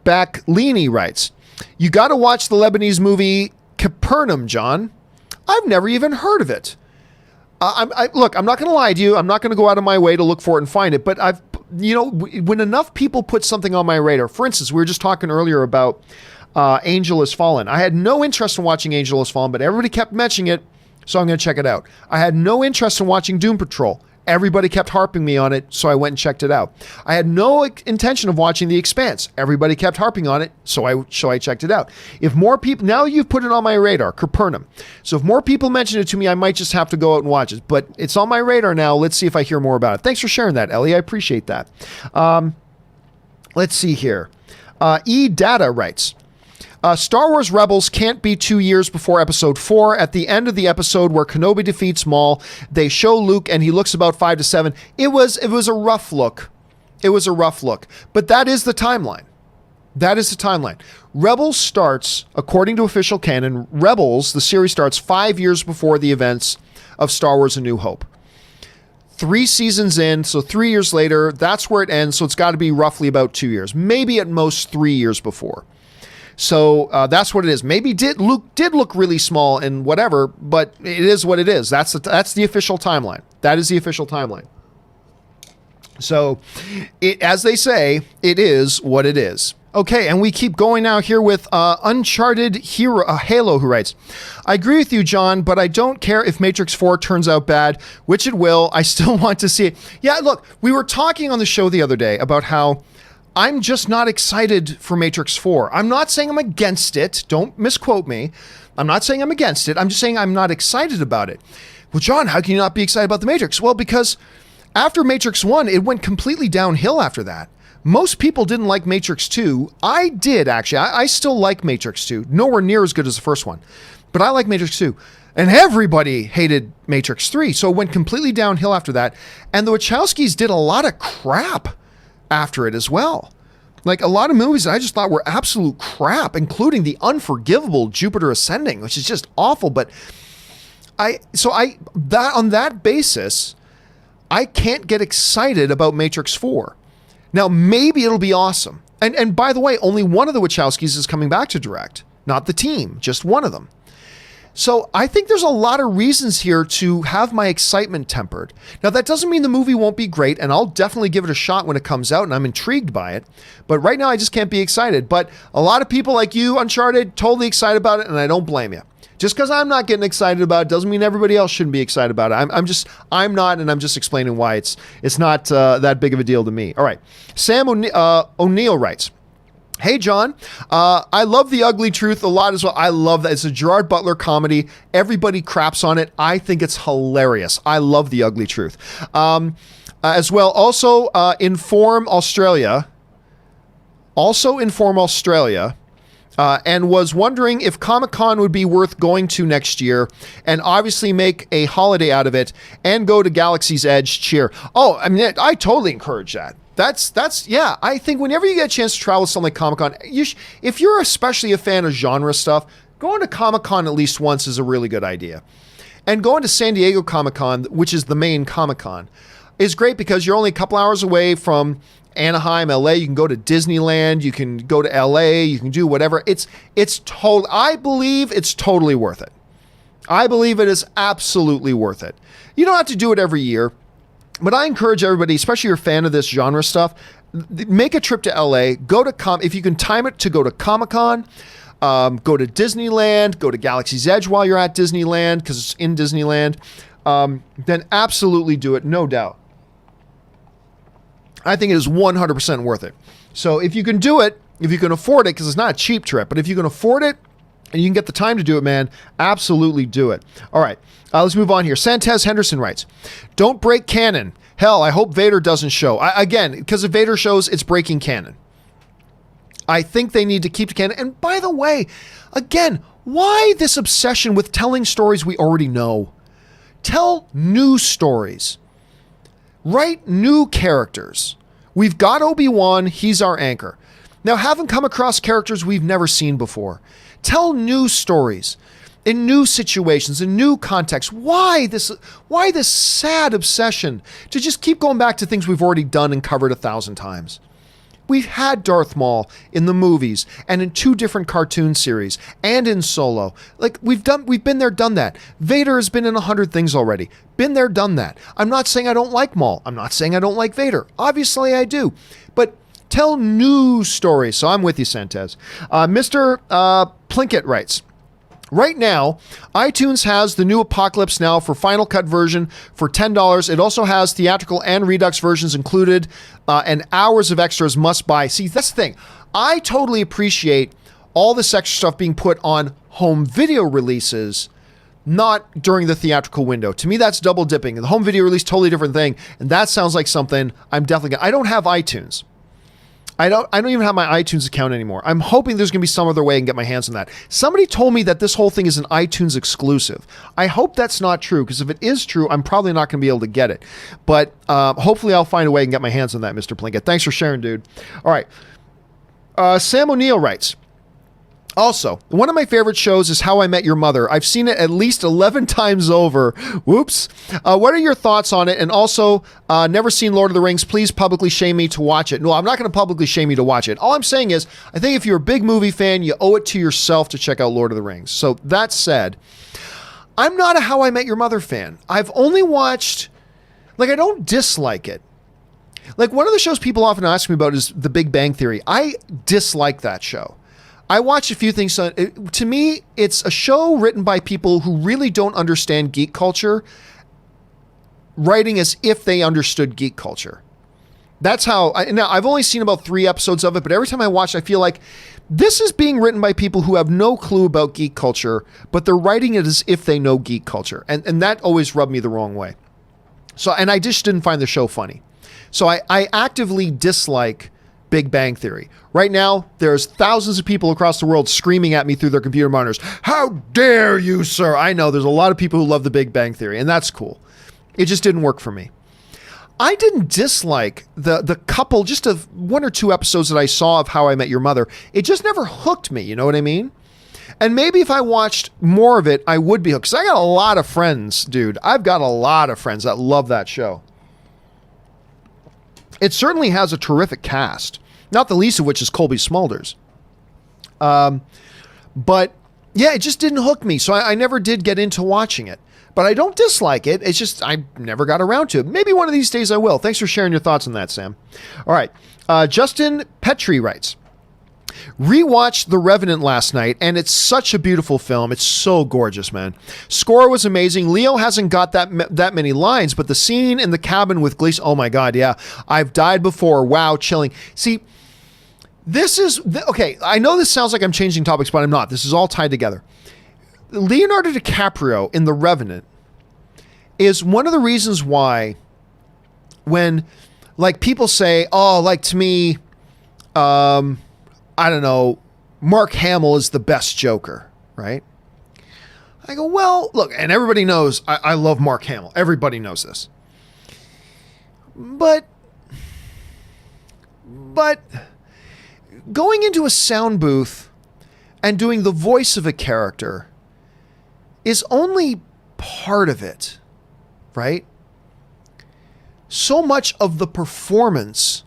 Backlini writes, you got to watch the Lebanese movie Capernaum, John. I've never even heard of it. Look, I'm not going to lie to you. I'm not going to go out of my way to look for it and find it, but when enough people put something on my radar, for instance, we were just talking earlier about Angel Has Fallen. I had no interest in watching Angel Has Fallen, but everybody kept mentioning it, so I'm going to check it out. I had no interest in watching Doom Patrol. Everybody kept harping me on it, so I went and checked it out. I had no intention of watching The Expanse. Everybody kept harping on it, so I checked it out. If more people, now you've put it on my radar, Capernaum. So if more people mention it to me, I might just have to go out and watch it. But it's on my radar now. Let's see if I hear more about it. Thanks for sharing that, Ellie. I appreciate that. Let's see here. E-Data writes, Star Wars Rebels can't be 2 years before Episode 4. At the end of the episode where Kenobi defeats Maul, they show Luke and he looks about 5 to 7. It was a rough look. It was a rough look. But that is the timeline. That is the timeline. Rebels starts, according to official canon, Rebels, the series starts 5 years before the events of Star Wars A New Hope. 3 seasons in, so 3 years later, that's where it ends. So it's got to be roughly about 2 years. Maybe at most 3 years before. So that's what it is. Maybe Luke did look really small and whatever, but it is what it is. That's the official timeline. That is the official timeline. So, as they say, it is what it is. Okay, and we keep going now here with Uncharted Halo, who writes, I agree with you, John, but I don't care if Matrix 4 turns out bad, which it will. I still want to see it. Yeah, look, we were talking on the show the other day about how I'm just not excited for Matrix 4. I'm not saying I'm against it. Don't misquote me. I'm not saying I'm against it. I'm just saying I'm not excited about it. Well, John, how can you not be excited about the Matrix? Well, because after Matrix 1, it went completely downhill after that. Most people didn't like Matrix 2. I did, actually. I still like Matrix 2. Nowhere near as good as the first one. But I like Matrix 2. And everybody hated Matrix 3. So it went completely downhill after that. And the Wachowskis did a lot of crap after it as well. Like a lot of movies that I just thought were absolute crap, including the unforgivable Jupiter Ascending, which is just awful. But on that basis, I can't get excited about Matrix 4. Now, maybe it'll be awesome. And by the way, only one of the Wachowskis is coming back to direct, not the team, just one of them. So I think there's a lot of reasons here to have my excitement tempered. Now, that doesn't mean the movie won't be great, and I'll definitely give it a shot when it comes out, and I'm intrigued by it. But right now, I just can't be excited. But a lot of people like you, Uncharted, totally excited about it, and I don't blame you. Just because I'm not getting excited about it doesn't mean everybody else shouldn't be excited about it. I'm not, and I'm just explaining why it's not that big of a deal to me. All right. Sam O'Neill writes, "Hey, John, I love The Ugly Truth a lot as well. I love that. It's a Gerard Butler comedy. Everybody craps on it. I think it's hilarious. I love The Ugly Truth. As well, also Inform Australia. And was wondering if Comic-Con would be worth going to next year and obviously make a holiday out of it and go to Galaxy's Edge. Cheer." Oh, I mean, I totally encourage that. That's yeah. I think whenever you get a chance to travel with something like Comic-Con, if you're especially a fan of genre stuff, going to Comic-Con at least once is a really good idea. And going to San Diego Comic-Con, which is the main Comic-Con, is great because you're only a couple hours away from Anaheim, LA. You can go to Disneyland, you can go to LA, you can do whatever. I believe it's totally worth it. I believe it is absolutely worth it. You don't have to do it every year, but I encourage everybody, especially if you're a fan of this genre stuff, make a trip to LA, if you can time it to go to Comic-Con, go to Disneyland, go to Galaxy's Edge while you're at Disneyland, because it's in Disneyland, then absolutely do it, no doubt. I think it is 100% worth it. So if you can do it, if you can afford it, because it's not a cheap trip, but if you can afford it and you can get the time to do it, man, absolutely do it. All right, let's move on here. Santez Henderson writes, "Don't break canon. Hell, I hope Vader doesn't show." Again, because if Vader shows, it's breaking canon. I think they need to keep the canon. And by the way, again, why this obsession with telling stories we already know? Tell new stories. Write new characters. We've got Obi-Wan, he's our anchor. Now have him come across characters we've never seen before. Tell new stories in new situations, in new contexts. Why this sad obsession to just keep going back to things we've already done and covered 1,000 times? We've had Darth Maul in the movies and in 2 different cartoon series and in Solo. Like we've been there, done that. Vader has been in 100 things already. Been there, done that. I'm not saying I don't like Maul. I'm not saying I don't like Vader. Obviously I do. But tell new stories. So I'm with you, Santez. Mr. Plinkett writes, "Right now, iTunes has the new Apocalypse Now for Final Cut version for $10. It also has theatrical and Redux versions included, and hours of extras must buy." See, that's the thing. I totally appreciate all this extra stuff being put on home video releases, not during the theatrical window. To me, that's double dipping. The home video release, totally different thing. And that sounds like something I'm definitely I don't have iTunes. I don't even have my iTunes account anymore. I'm hoping there's going to be some other way I can get my hands on that. Somebody told me that this whole thing is an iTunes exclusive. I hope that's not true, because if it is true, I'm probably not going to be able to get it. But hopefully I'll find a way and get my hands on that, Mr. Plinkett. Thanks for sharing, dude. All right. Sam O'Neill writes, "Also, one of my favorite shows is How I Met Your Mother. I've seen it at least 11 times over. Whoops. What are your thoughts on it? And also, never seen Lord of the Rings. Please publicly shame me to watch it." No, I'm not going to publicly shame you to watch it. All I'm saying is, I think if you're a big movie fan, you owe it to yourself to check out Lord of the Rings. So that said, I'm not a How I Met Your Mother fan. I've only watched, I don't dislike it. One of the shows people often ask me about is The Big Bang Theory. I dislike that show. I watched a few things. To me, it's a show written by people who really don't understand geek culture, writing as if they understood geek culture. That's how, now I've only seen about 3 episodes of it, but every time I watch, I feel like this is being written by people who have no clue about geek culture, but they're writing it as if they know geek culture. And that always rubbed me the wrong way. And I just didn't find the show funny. So I actively dislike Big Bang Theory. Right now, there's thousands of people across the world screaming at me through their computer monitors. "How dare you, sir?" I know there's a lot of people who love The Big Bang Theory, and that's cool. It just didn't work for me. I didn't dislike the couple, just of 1 or 2 episodes that I saw of How I Met Your Mother. It just never hooked me, you know what I mean? And maybe if I watched more of it, I would be hooked. Because I got a lot of friends, dude. I've got a lot of friends that love that show. It certainly has a terrific cast. Not the least of which is Colby Smulders. But yeah, it just didn't hook me. So I never did get into watching it. But I don't dislike it. It's just I never got around to it. Maybe one of these days I will. Thanks for sharing your thoughts on that, Sam. All right. Justin Petrie writes, Rewatched The Revenant last night, and it's such a beautiful film. It's so gorgeous, man. Score was amazing. Leo hasn't got that many lines, but the scene in the cabin with Gleason, oh my God, yeah. I've died before. Wow, chilling. See, this is, okay, I know this sounds like I'm changing topics, but I'm not. This is all tied together. Leonardo DiCaprio in The Revenant is one of the reasons why when, like, people say, oh, like, to me, I don't know, Mark Hamill is the best Joker, right? I go, well, look, and everybody knows I love Mark Hamill. Everybody knows this. But going into a sound booth and doing the voice of a character is only part of it, right? So much of the performance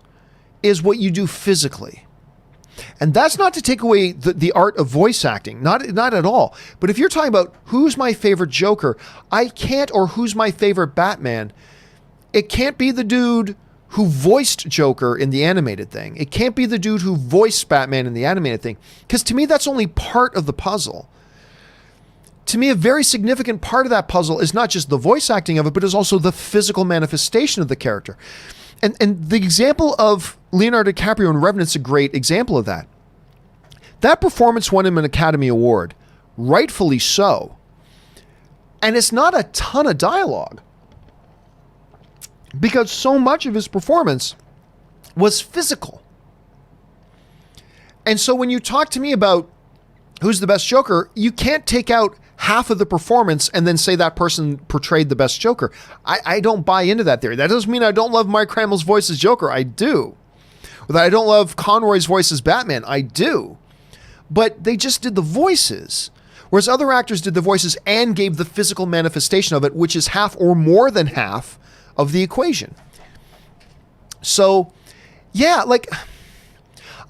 is what you do physically. And that's not to take away the art of voice acting, not at all. But if you're talking about who's my favorite Joker, I can't, or who's my favorite Batman, it can't be the dude who voiced Joker in the animated thing. It can't be the dude who voiced Batman in the animated thing. Because to me, that's only part of the puzzle. To me, a very significant part of that puzzle is not just the voice acting of it, but is also the physical manifestation of the character. And the example of Leonardo DiCaprio in Revenant's a great example of that. That performance won him an Academy Award, rightfully so. And it's not a ton of dialogue, because so much of his performance was physical. And so when you talk to me about who's the best Joker, you can't take out half of the performance and then say that person portrayed the best Joker. I don't buy into that theory. That doesn't mean I don't love Mark Hamill's voice as Joker. I do. Or that I don't love Conroy's voice as Batman. I do. But they just did the voices. Whereas other actors did the voices and gave the physical manifestation of it, which is half or more than half of the equation. So, yeah, like,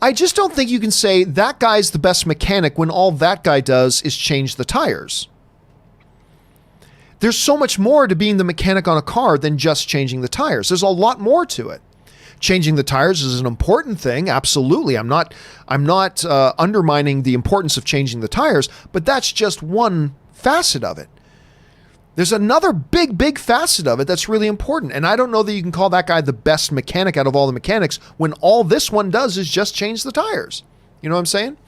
I just don't think you can say that guy's the best mechanic when all that guy does is change the tires. There's so much more to being the mechanic on a car than just changing the tires. There's a lot more to it. Changing the tires is an important thing. Absolutely. I'm not undermining the importance of changing the tires, but that's just one facet of it. There's another big facet of it that's really important. And I don't know that you can call that guy the best mechanic out of all the mechanics when all this one does is just change the tires. You know what I'm saying?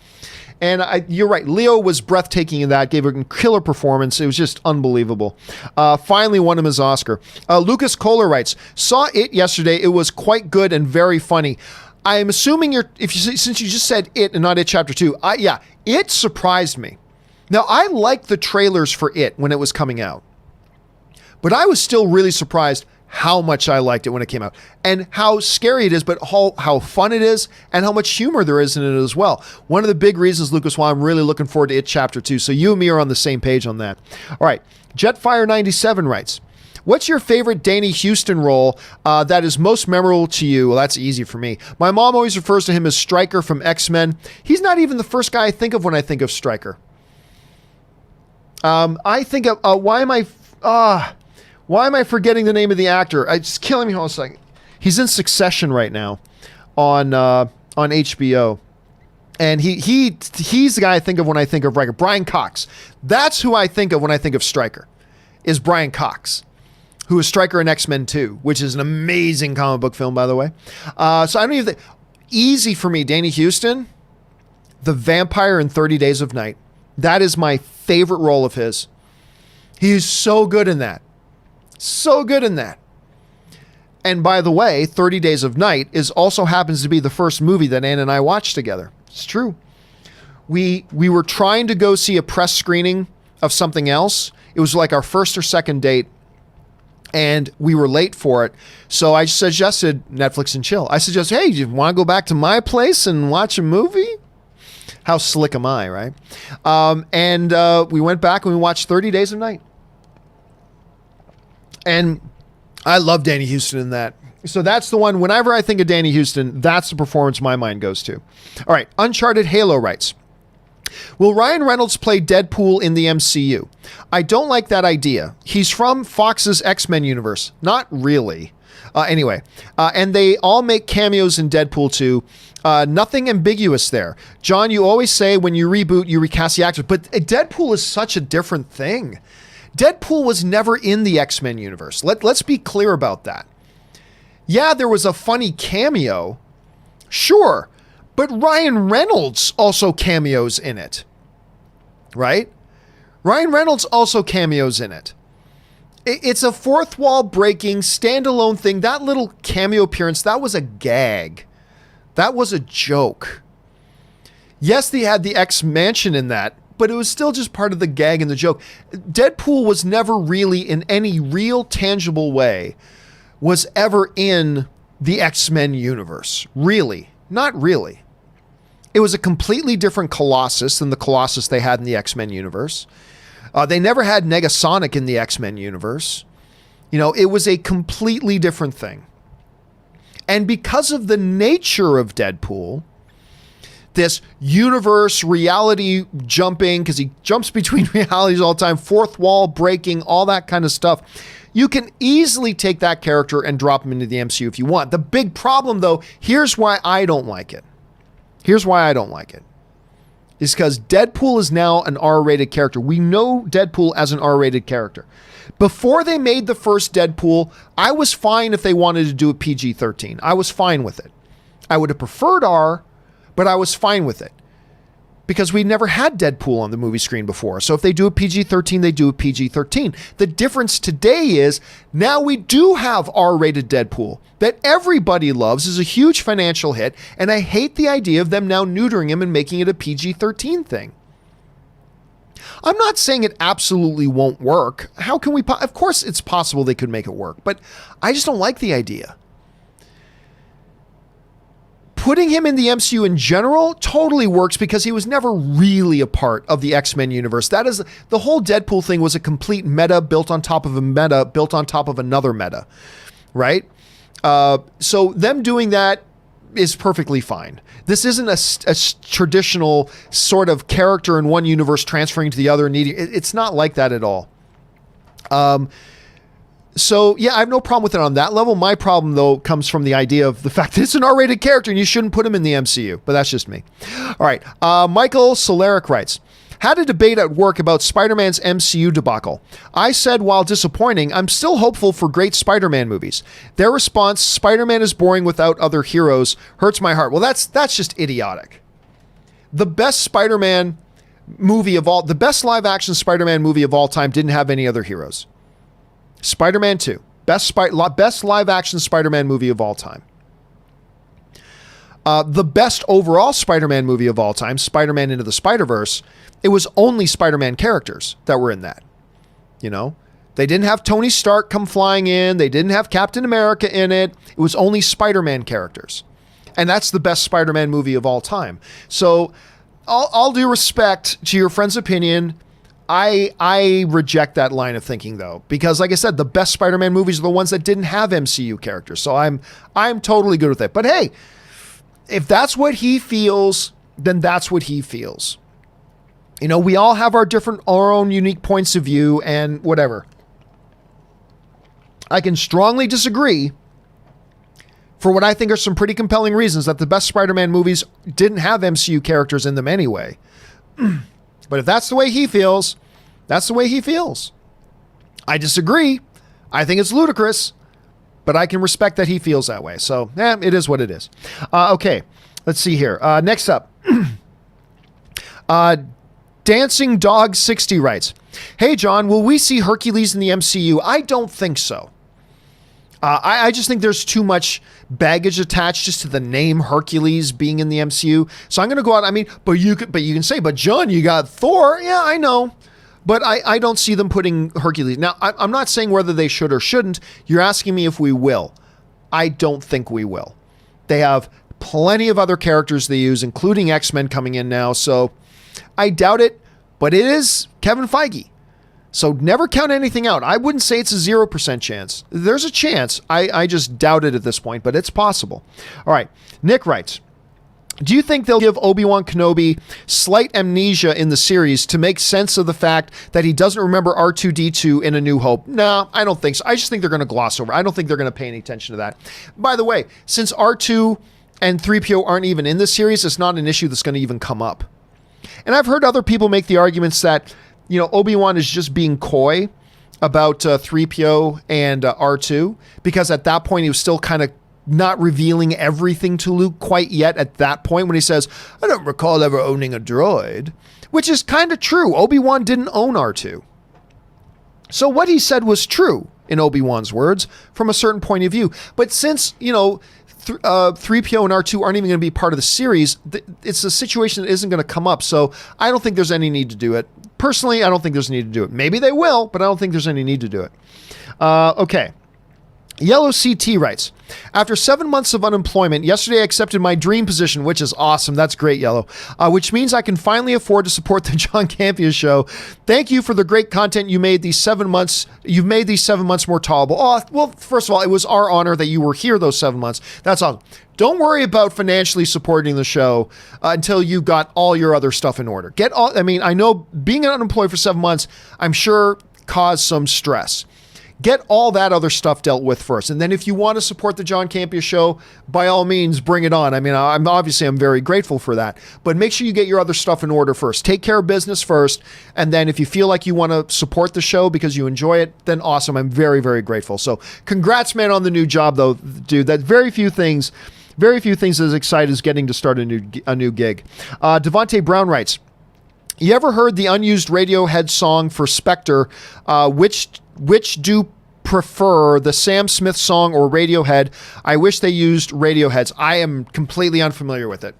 And you're right. Leo was breathtaking in that, gave a killer performance. It was just unbelievable. Finally won him his Oscar. Lucas Kohler writes, saw It yesterday. It was quite good and very funny. I am assuming since you just said It and not It Chapter 2. Yeah, It surprised me. Now, I liked the trailers for It when it was coming out. But I was still really surprised how much I liked it when it came out, and how scary it is, but how fun it is, and how much humor there is in it as well. One of the big reasons, Lucas, why I'm really looking forward to It Chapter 2. So you and me are on the same page on that. All right. Jetfire97 writes, what's your favorite Danny Houston role that is most memorable to you? Well, that's easy for me. My mom always refers to him as Stryker from X-Men. He's not even the first guy I think of when I think of Stryker. I think of, why am I forgetting the name of the actor? It's killing me. Hold on a second. He's in Succession right now on HBO. And he's the guy I think of when I think of Riker. Brian Cox. That's who I think of when I think of Stryker, is Brian Cox, who is Stryker in X-Men 2, which is an amazing comic book film, by the way. So I don't even think... Easy for me, Danny Houston, the vampire in 30 Days of Night. That is my favorite role of his. He is so good in that. So good in that. And by the way, 30 Days of Night also happens to be the first movie that Ann and I watched together. It's true. We were trying to go see a press screening of something else. It was like our first or second date, and we were late for it. So I suggested Netflix and chill. I suggested, hey, you want to go back to my place and watch a movie? How slick am I, right? And we went back and we watched 30 Days of Night. And I love Danny Houston in that. So that's the one, whenever I think of Danny Houston, that's the performance my mind goes to. All right, Uncharted Halo writes, will Ryan Reynolds play Deadpool in the MCU? I don't like that idea. He's from Fox's X-Men universe. Not really. And they all make cameos in Deadpool 2. Nothing ambiguous there. John, you always say when you reboot, you recast the actors, but Deadpool is such a different thing. Deadpool was never in the X-Men universe. Let's be clear about that. Yeah, there was a funny cameo. Sure. But Ryan Reynolds also cameos in it. Right? Ryan Reynolds also cameos in it. It's a fourth wall breaking, standalone thing. That little cameo appearance, that was a gag. That was a joke. Yes, they had the X-Mansion in that, but it was still just part of the gag and the joke. Deadpool was never really, in any real tangible way, was ever in the X-Men universe. Really. Not really. It was a completely different Colossus than the Colossus they had in the X-Men universe. They never had Negasonic in the X-Men universe. You know, it was a completely different thing. And because of the nature of Deadpool, this universe reality jumping, because he jumps between realities all the time, fourth wall breaking, all that kind of stuff, you can easily take that character and drop him into the MCU if you want. The big problem, though, here's why I don't like it. Here's why I don't like it. Is because Deadpool is now an R-rated character. We know Deadpool as an R-rated character. Before they made the first Deadpool, I was fine if they wanted to do a PG-13. I was fine with it. I would have preferred R, but I was fine with it. Because we never had Deadpool on the movie screen before. So if they do a PG-13, they do a PG-13. The difference today is now we do have R-rated Deadpool that everybody loves, is a huge financial hit, and I hate the idea of them now neutering him and making it a PG-13 thing. I'm not saying it absolutely won't work. How can we? Of course it's possible they could make it work, but I just don't like the idea. Putting him in the MCU in general totally works because he was never really a part of the X-Men universe. That is, the whole Deadpool thing was a complete meta built on top of a meta built on top of another meta, right? So them doing that is perfectly fine. This isn't a traditional sort of character in one universe transferring to the other. It's not like that at all. So, yeah, I have no problem with it on that level. My problem, though, comes from the idea of the fact that it's an R-rated character and you shouldn't put him in the MCU. But that's just me. All right. Michael Soleric writes, had a debate at work about Spider-Man's MCU debacle. I said, while disappointing, I'm still hopeful for great Spider-Man movies. Their response, Spider-Man is boring without other heroes, hurts my heart. Well, that's just idiotic. The best Spider-Man movie the best live-action Spider-Man movie of all time didn't have any other heroes. Spider-Man 2, best live-action Spider-Man movie of all time. The best overall Spider-Man movie of all time, Spider-Man Into the Spider-Verse, it was only Spider-Man characters that were in that. You know, they didn't have Tony Stark come flying in. They didn't have Captain America in it. It was only Spider-Man characters. And that's the best Spider-Man movie of all time. So all due respect to your friend's opinion, I reject that line of thinking, though, because like I said, the best Spider-Man movies are the ones that didn't have MCU characters. So I'm totally good with it. But hey, if that's what he feels, then that's what he feels. You know, we all have our own unique points of view and whatever. I can strongly disagree for what I think are some pretty compelling reasons that the best Spider-Man movies didn't have MCU characters in them anyway. But if that's the way he feels, that's the way he feels. I disagree. I think it's ludicrous, but I can respect that he feels that way. So, it is what it is. Okay, let's see here. Next up. Dancing Dog 60 writes, hey, John, will we see Hercules in the MCU? I don't think so. I just think there's too much baggage attached just to the name Hercules being in the MCU. So I'm going to go out. But you can say, but John, you got Thor. Yeah, I know. But I don't see them putting Hercules. Now, I'm not saying whether they should or shouldn't. You're asking me if we will. I don't think we will. They have plenty of other characters they use, including X-Men coming in now. So I doubt it, but it is Kevin Feige. So never count anything out. I wouldn't say it's a 0% chance. There's a chance. I just doubt it at this point, but it's possible. All right. Nick writes, Do you think they'll give Obi-Wan Kenobi slight amnesia in the series to make sense of the fact that he doesn't remember R2-D2 in A New Hope? No, I don't think so. I just think they're going to gloss over. I don't think they're going to pay any attention to that. By the way, since R2 and 3PO aren't even in this series, it's not an issue that's going to even come up. And I've heard other people make the arguments that, Obi-Wan is just being coy about 3PO and R2, because at that point he was still kind of not revealing everything to Luke quite yet at that point when he says, I don't recall ever owning a droid, which is kind of true. Obi-Wan didn't own R2. So what he said was true in Obi-Wan's words from a certain point of view. But since, 3PO and R2 aren't even going to be part of the series, it's a situation that isn't going to come up. So I don't think there's any need to do it. Personally, I don't think there's a need to do it. Maybe they will, but I don't think there's any need to do it. Okay. Yellow CT writes, after 7 months of unemployment, yesterday I accepted my dream position, which is awesome. That's great, Yellow. Which means I can finally afford to support the John Campea Show. Thank you for the great content you made these 7 months. You've made these 7 months more tolerable. Oh, well, first of all, it was our honor that you were here those 7 months. That's awesome. Don't worry about financially supporting the show until you got all your other stuff in order. I know being unemployed for 7 months, I'm sure caused some stress. Get all that other stuff dealt with first. And then if you want to support the John Campea Show, by all means, bring it on. I mean, I'm very grateful for that. But make sure you get your other stuff in order first. Take care of business first. And then if you feel like you want to support the show because you enjoy it, then awesome. I'm very, very grateful. So congrats, man, on the new job, though, dude. That very few things as exciting as getting to start a new gig. Devontae Brown writes, you ever heard the unused Radiohead song for Spectre, which do prefer, the Sam Smith song or Radiohead? I wish they used Radioheads. I am completely unfamiliar with it.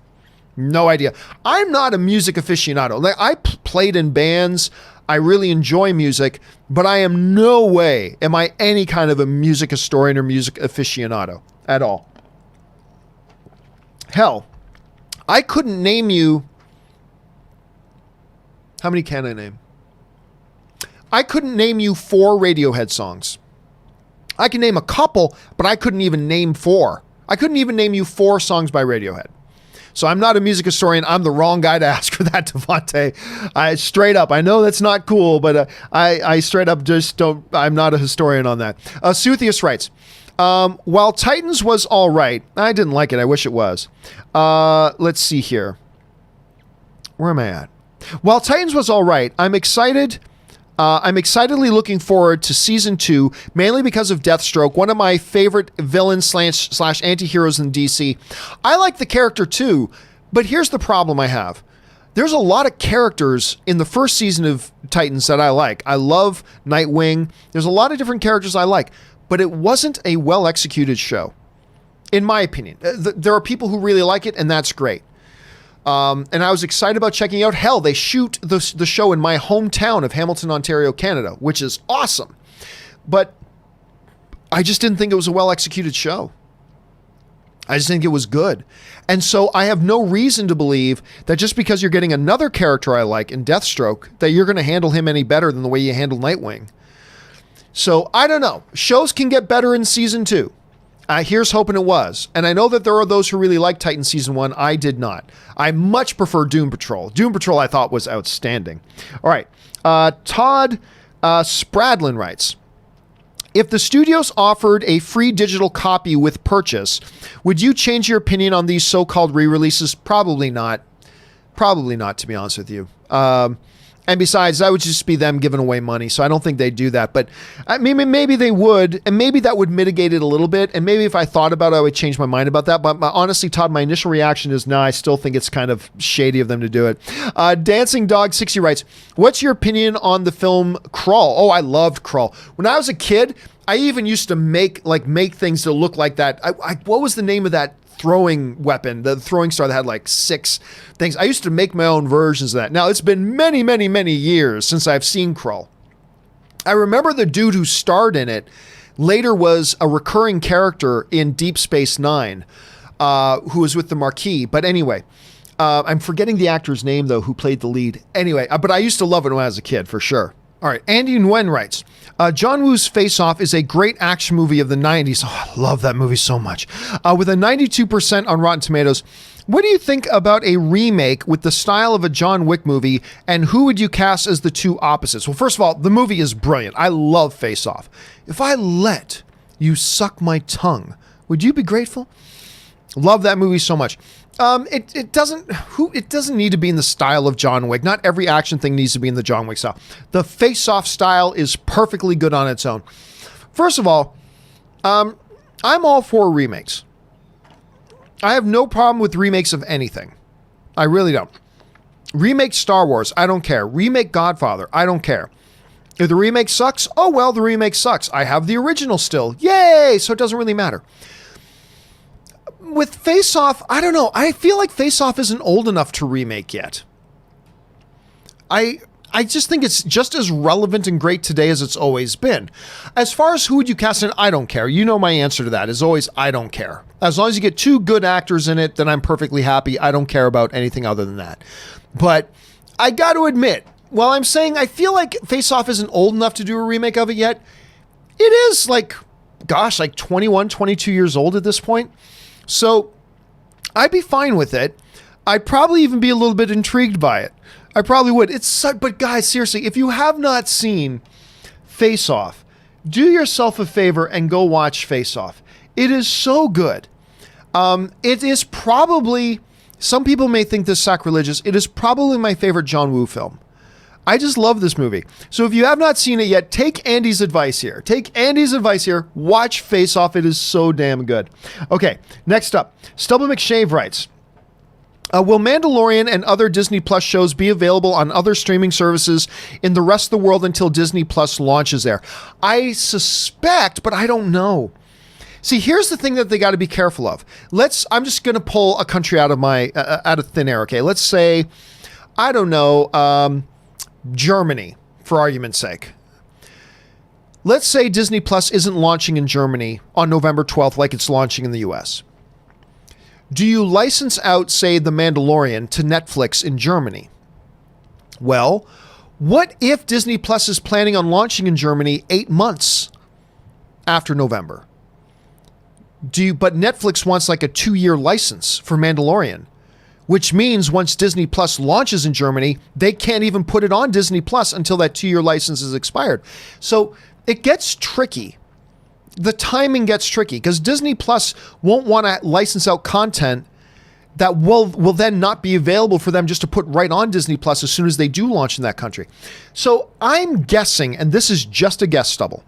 No idea. I'm not a music aficionado. I played in bands. I really enjoy music, but I am no way am I any kind of a music historian or music aficionado at all. Hell, I couldn't name you. How many can I name? I couldn't name you 4 Radiohead songs. I can name a couple, but I couldn't even name 4. I couldn't even name you 4 songs by Radiohead. So I'm not a music historian. I'm the wrong guy to ask for that, Devontae. I straight up, I know that's not cool, but I straight up just don't, I'm not a historian on that. Suthius writes, while Titans was all right, I didn't like it. I wish it was. Let's see here. Where am I at? While Titans was all right, I'm excitedly looking forward to season 2, mainly because of Deathstroke, one of my favorite villains slash anti-heroes in DC. I like the character too, but here's the problem I have. There's a lot of characters in the first season of Titans that I like. I love Nightwing. There's a lot of different characters I like, but it wasn't a well-executed show, in my opinion. There are people who really like it, and that's great. And I was excited about checking out. Hell, they shoot the show in my hometown of Hamilton, Ontario, Canada, which is awesome. But I just didn't think it was a well-executed show. I just think it was good. And so I have no reason to believe that just because you're getting another character I like in Deathstroke, that you're going to handle him any better than the way you handled Nightwing. So I don't know. Shows can get better in season 2. Here's hoping it was. And I know that there are those who really like Titan Season 1. I did not. I much prefer Doom Patrol. Doom Patrol I thought was outstanding. All right. Todd Spradlin writes, if the studios offered a free digital copy with purchase, would you change your opinion on these so-called re-releases? Probably not. Probably not, to be honest with you. And besides, that would just be them giving away money. So I don't think they'd do that. But I mean, maybe they would. And maybe that would mitigate it a little bit. And maybe if I thought about it, I would change my mind about that. But honestly, Todd, my initial reaction is, no, I still think it's kind of shady of them to do it. Dancing Dog 60 writes, what's your opinion on the film Crawl? Oh, I loved Crawl. When I was a kid, I even used to make things to look like that. What was the name of that throwing weapon, the throwing star that had like 6 things? I used to make my own versions of that. Now, it's been many, many, many years since I've seen Crawl. I remember the dude who starred in it later was a recurring character in Deep Space Nine, who was with the Marquis. But anyway, I'm forgetting the actor's name, though, who played the lead. Anyway, but I used to love it when I was a kid, for sure. All right, Andy Nguyen writes, John Woo's Face Off is a great action movie of the 90s. Oh, I love that movie so much. With a 92% on Rotten Tomatoes, What do you think about a remake with the style of a John Wick movie, and who would you cast as the two opposites? Well, first of all, the movie is brilliant. I love Face Off. If I let you suck my tongue, would you be grateful? Love that movie so much. It doesn't need to be in the style of John Wick. Not every action thing needs to be in the John Wick style. The Face Off style is perfectly good on its own. First of all, I'm all for remakes. I have no problem with remakes of anything. I really don't. Remake Star Wars, I don't care. Remake Godfather, I don't care. If the remake sucks, oh well, the remake sucks. I have the original still. Yay! So it doesn't really matter. With Face Off, I don't know. I feel like Face Off isn't old enough to remake yet. I just think it's just as relevant and great today as it's always been. As far as who would you cast in, I don't care. You know my answer to that is always, I don't care. As long as you get two good actors in it, then I'm perfectly happy. I don't care about anything other than that. But I got to admit, while I'm saying I feel like Face Off isn't old enough to do a remake of it yet, it is like 21, 22 years old at this point. So I'd be fine with it. I'd probably even be a little bit intrigued by it. I probably would. But guys, seriously, if you have not seen Face Off, do yourself a favor and go watch Face Off. It is so good. It is probably, some people may think this sacrilegious, it is probably my favorite John Woo film. I just love this movie. So if you have not seen it yet, take Andy's advice here. Watch Face Off. It is so damn good. Okay, next up, Stubble McShave writes, will Mandalorian and other Disney Plus shows be available on other streaming services in the rest of the world until Disney Plus launches there? I suspect, but I don't know. See, here's the thing that they got to be careful of. I'm just going to pull a country out of thin air. Okay, let's say, I don't know, Germany, for argument's sake. Let's say Disney Plus isn't launching in Germany on November 12th like it's launching in the US. Do you license out, say, The Mandalorian to Netflix in Germany? Well, what if Disney Plus is planning on launching in Germany 8 months after November? But Netflix wants like a 2-year license for Mandalorian, which means once Disney Plus launches in Germany, they can't even put it on Disney Plus until that 2-year license is expired. So it gets tricky. The timing gets tricky because Disney Plus won't want to license out content that will then not be available for them just to put right on Disney Plus as soon as they do launch in that country. So I'm guessing, and this is just a guess, Stubble,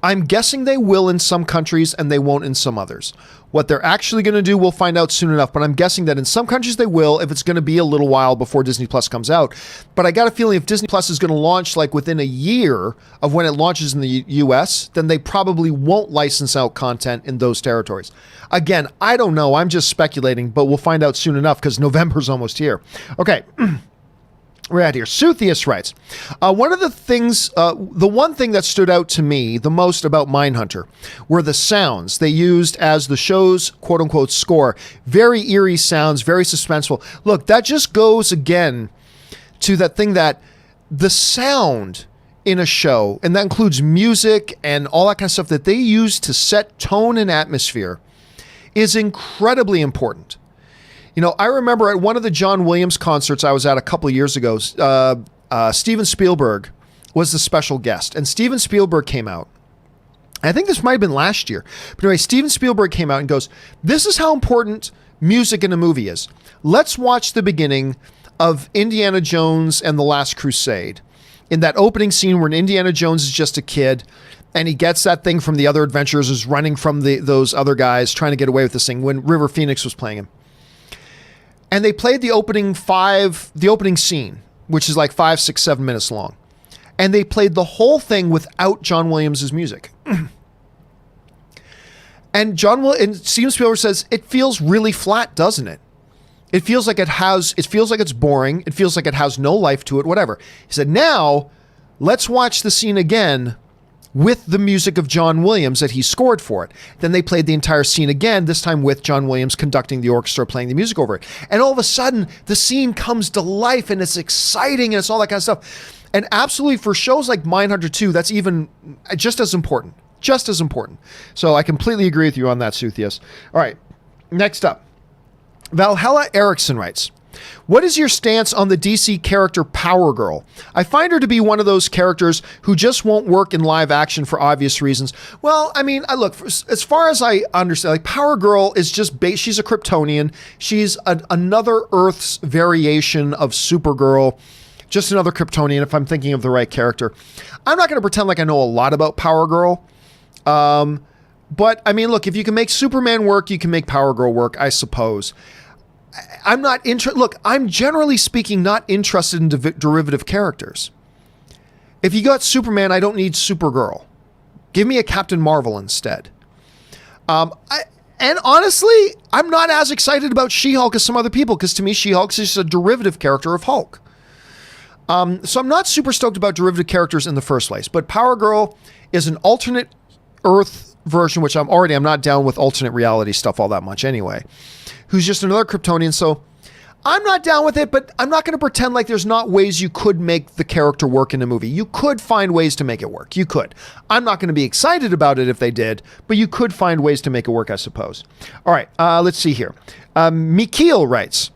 I'm guessing they will in some countries and they won't in some others. What they're actually going to do, we'll find out soon enough, but I'm guessing that in some countries they will, if it's going to be a little while before Disney Plus comes out. But I got a feeling if Disney Plus is going to launch like within a year of when it launches in the US, then they probably won't license out content in those territories. Again, I don't know. I'm just speculating, but we'll find out soon enough because November's almost here. Okay. We're out here. Suthius writes, one of the things, the one thing that stood out to me the most about Mindhunter were the sounds they used as the show's quote unquote score. Very eerie sounds, very suspenseful. Look, that just goes again to that thing that the sound in a show, and that includes music and all that kind of stuff that they use to set tone and atmosphere, is incredibly important. You know, I remember at one of the John Williams concerts I was at a couple of years ago, Steven Spielberg was the special guest, and Steven Spielberg came out. I think this might have been last year. But anyway, Steven Spielberg came out and goes, this is how important music in a movie is. Let's watch the beginning of Indiana Jones and the Last Crusade. In that opening scene where Indiana Jones is just a kid, and he gets that thing from the other adventurers who's running from those other guys trying to get away with this thing when River Phoenix was playing him. And they played the opening scene, which is like 5, 6, 7 minutes long. And they played the whole thing without John Williams' music. And Steven Spielberg says, it feels really flat, doesn't it? It feels like it's boring. It feels like it has no life to it, whatever. He said, now let's watch the scene again with the music of John Williams that he scored for it. Then they played the entire scene again, this time with John Williams conducting the orchestra, playing the music over it. And all of a sudden, the scene comes to life and it's exciting and it's all that kind of stuff. And absolutely for shows like Mindhunter 2, that's even just as important. So I completely agree with you on that, Suthius. All right, next up. Valhalla Erickson writes, what is your stance on the DC character Power Girl? I find her to be one of those characters who just won't work in live action for obvious reasons. Well, I mean, look, as far as I understand, like Power Girl is just she's a Kryptonian. She's another Earth's variation of Supergirl, just another Kryptonian if I'm thinking of the right character. I'm not going to pretend like I know a lot about Power Girl. But I mean, look, if you can make Superman work, you can make Power Girl work, I suppose. I'm not look, I'm generally speaking not interested in derivative characters. If you got Superman, I don't need Supergirl. Give me a Captain Marvel instead. And honestly, I'm not as excited about She-Hulk as some other people, because to me, She-Hulk is just a derivative character of Hulk. So I'm not super stoked about derivative characters in the first place, but Power Girl is an alternate Earth version, which I'm not down with alternate reality stuff all that much anyway, who's just another Kryptonian. So I'm not down with it, but I'm not going to pretend like there's not ways you could make the character work in a movie. You could find ways to make it work. You could. I'm not going to be excited about it if they did, but you could find ways to make it work, I suppose. All right, let's see here. Mikhail writes,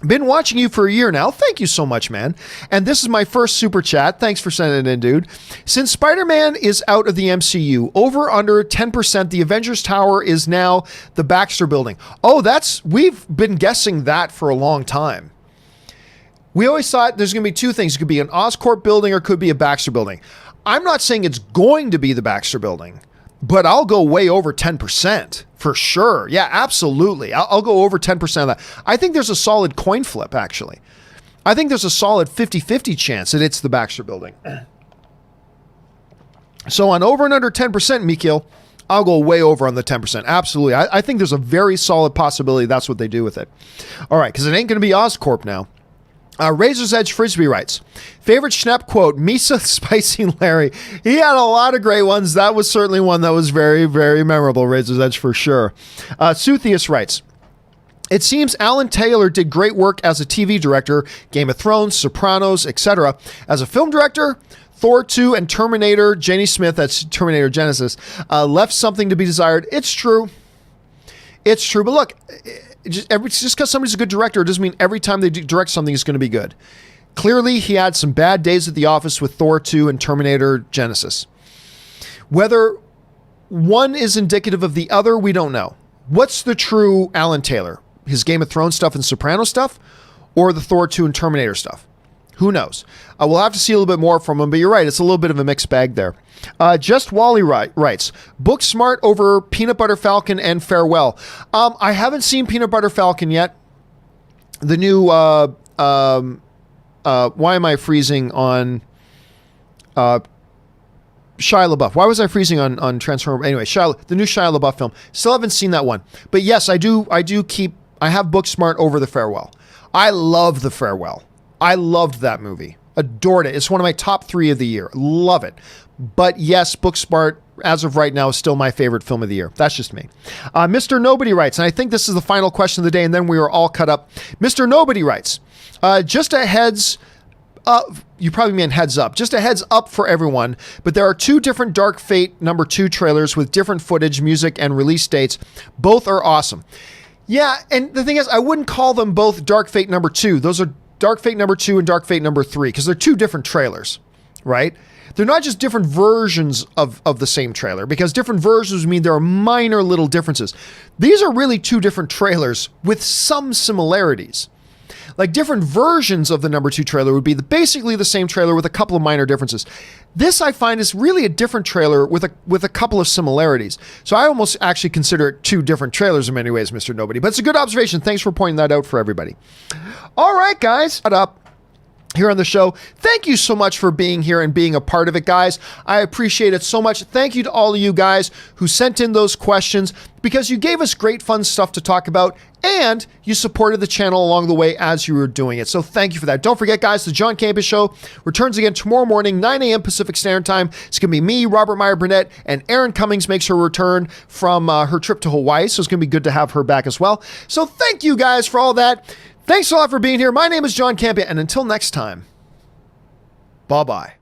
been watching you for a year now. Thank you so much, man. And this is my first super chat. Thanks for sending it in, dude. Since Spider-Man is out of the MCU, over under 10%, the Avengers Tower is now the Baxter Building. Oh, we've been guessing that for a long time. We always thought there's going to be two things. It could be an Oscorp building or it could be a Baxter Building. I'm not saying it's going to be the Baxter Building, but I'll go way over 10%. For sure. Yeah, absolutely. I'll go over 10% of that. I think there's a solid coin flip, actually. I think there's a solid 50-50 chance that it's the Baxter Building. So on over and under 10%, Mikhail, I'll go way over on the 10%. Absolutely. I think there's a very solid possibility that's what they do with it. All right, because it ain't going to be Oscorp now. Razor's Edge Frisbee writes, favorite Schnepp quote, Misa Spicy Larry. He had a lot of great ones. That was certainly one that was very, very memorable, Razor's Edge for sure. Suthius writes, it seems Alan Taylor did great work as a TV director, Game of Thrones, Sopranos, etc. As a film director, Thor 2 and Terminator, Jenny Smith, that's Terminator Genesis, left something to be desired. It's true. It's true. But look, just because somebody's a good director doesn't mean every time they direct something is going to be good. Clearly, he had some bad days at the office with Thor 2 and Terminator Genesis. Whether one is indicative of the other, we don't know. What's the true Alan Taylor? His Game of Thrones stuff and Soprano stuff, or the Thor 2 and Terminator stuff? Who knows? We'll have to see a little bit more from him, but you're right. It's a little bit of a mixed bag there. Just Wally writes, Book Smart over Peanut Butter Falcon and Farewell. I haven't seen Peanut Butter Falcon yet. The new, why am I freezing on Shia LaBeouf? Why was I freezing on Transformers? Anyway, the new Shia LaBeouf film. Still haven't seen that one. But yes, I have Book Smart over The Farewell. I love The Farewell. I loved that movie. Adored it. It's one of my top 3 of the year. Love it. But yes, Booksmart, as of right now, is still my favorite film of the year. That's just me. Mr. Nobody writes, and I think this is the final question of the day, and then we are all cut up. Mr. Nobody writes, just a heads up, you probably mean heads up, just a heads up for everyone, but there are 2 different Dark Fate number 2 trailers with different footage, music, and release dates. Both are awesome. Yeah, and the thing is, I wouldn't call them both Dark Fate number 2. Those are Dark Fate number 2 and Dark Fate number 3, because they're 2 different trailers, right? They're not just different versions of the same trailer, because different versions mean there are minor little differences. These are really 2 different trailers with some similarities. Like different versions of the number 2 trailer would be basically the same trailer with a couple of minor differences. This I find is really a different trailer with a couple of similarities. So I almost actually consider it 2 different trailers in many ways, Mr. Nobody. But it's a good observation. Thanks for pointing that out for everybody. All right, guys. Shut up. Here on the show. Thank you so much for being here and being a part of it, guys. I appreciate it so much. Thank you to all of you guys who sent in those questions, because you gave us great fun stuff to talk about and you supported the channel along the way as you were doing it. So thank you for that. Don't forget, guys, the John Campea Show returns again tomorrow morning, 9 a.m. Pacific Standard Time. It's going to be me, Robert Meyer Burnett, and Erin Cummings makes her return from her trip to Hawaii. So it's going to be good to have her back as well. So thank you guys for all that. Thanks a lot for being here. My name is John Campea, and until next time, bye-bye.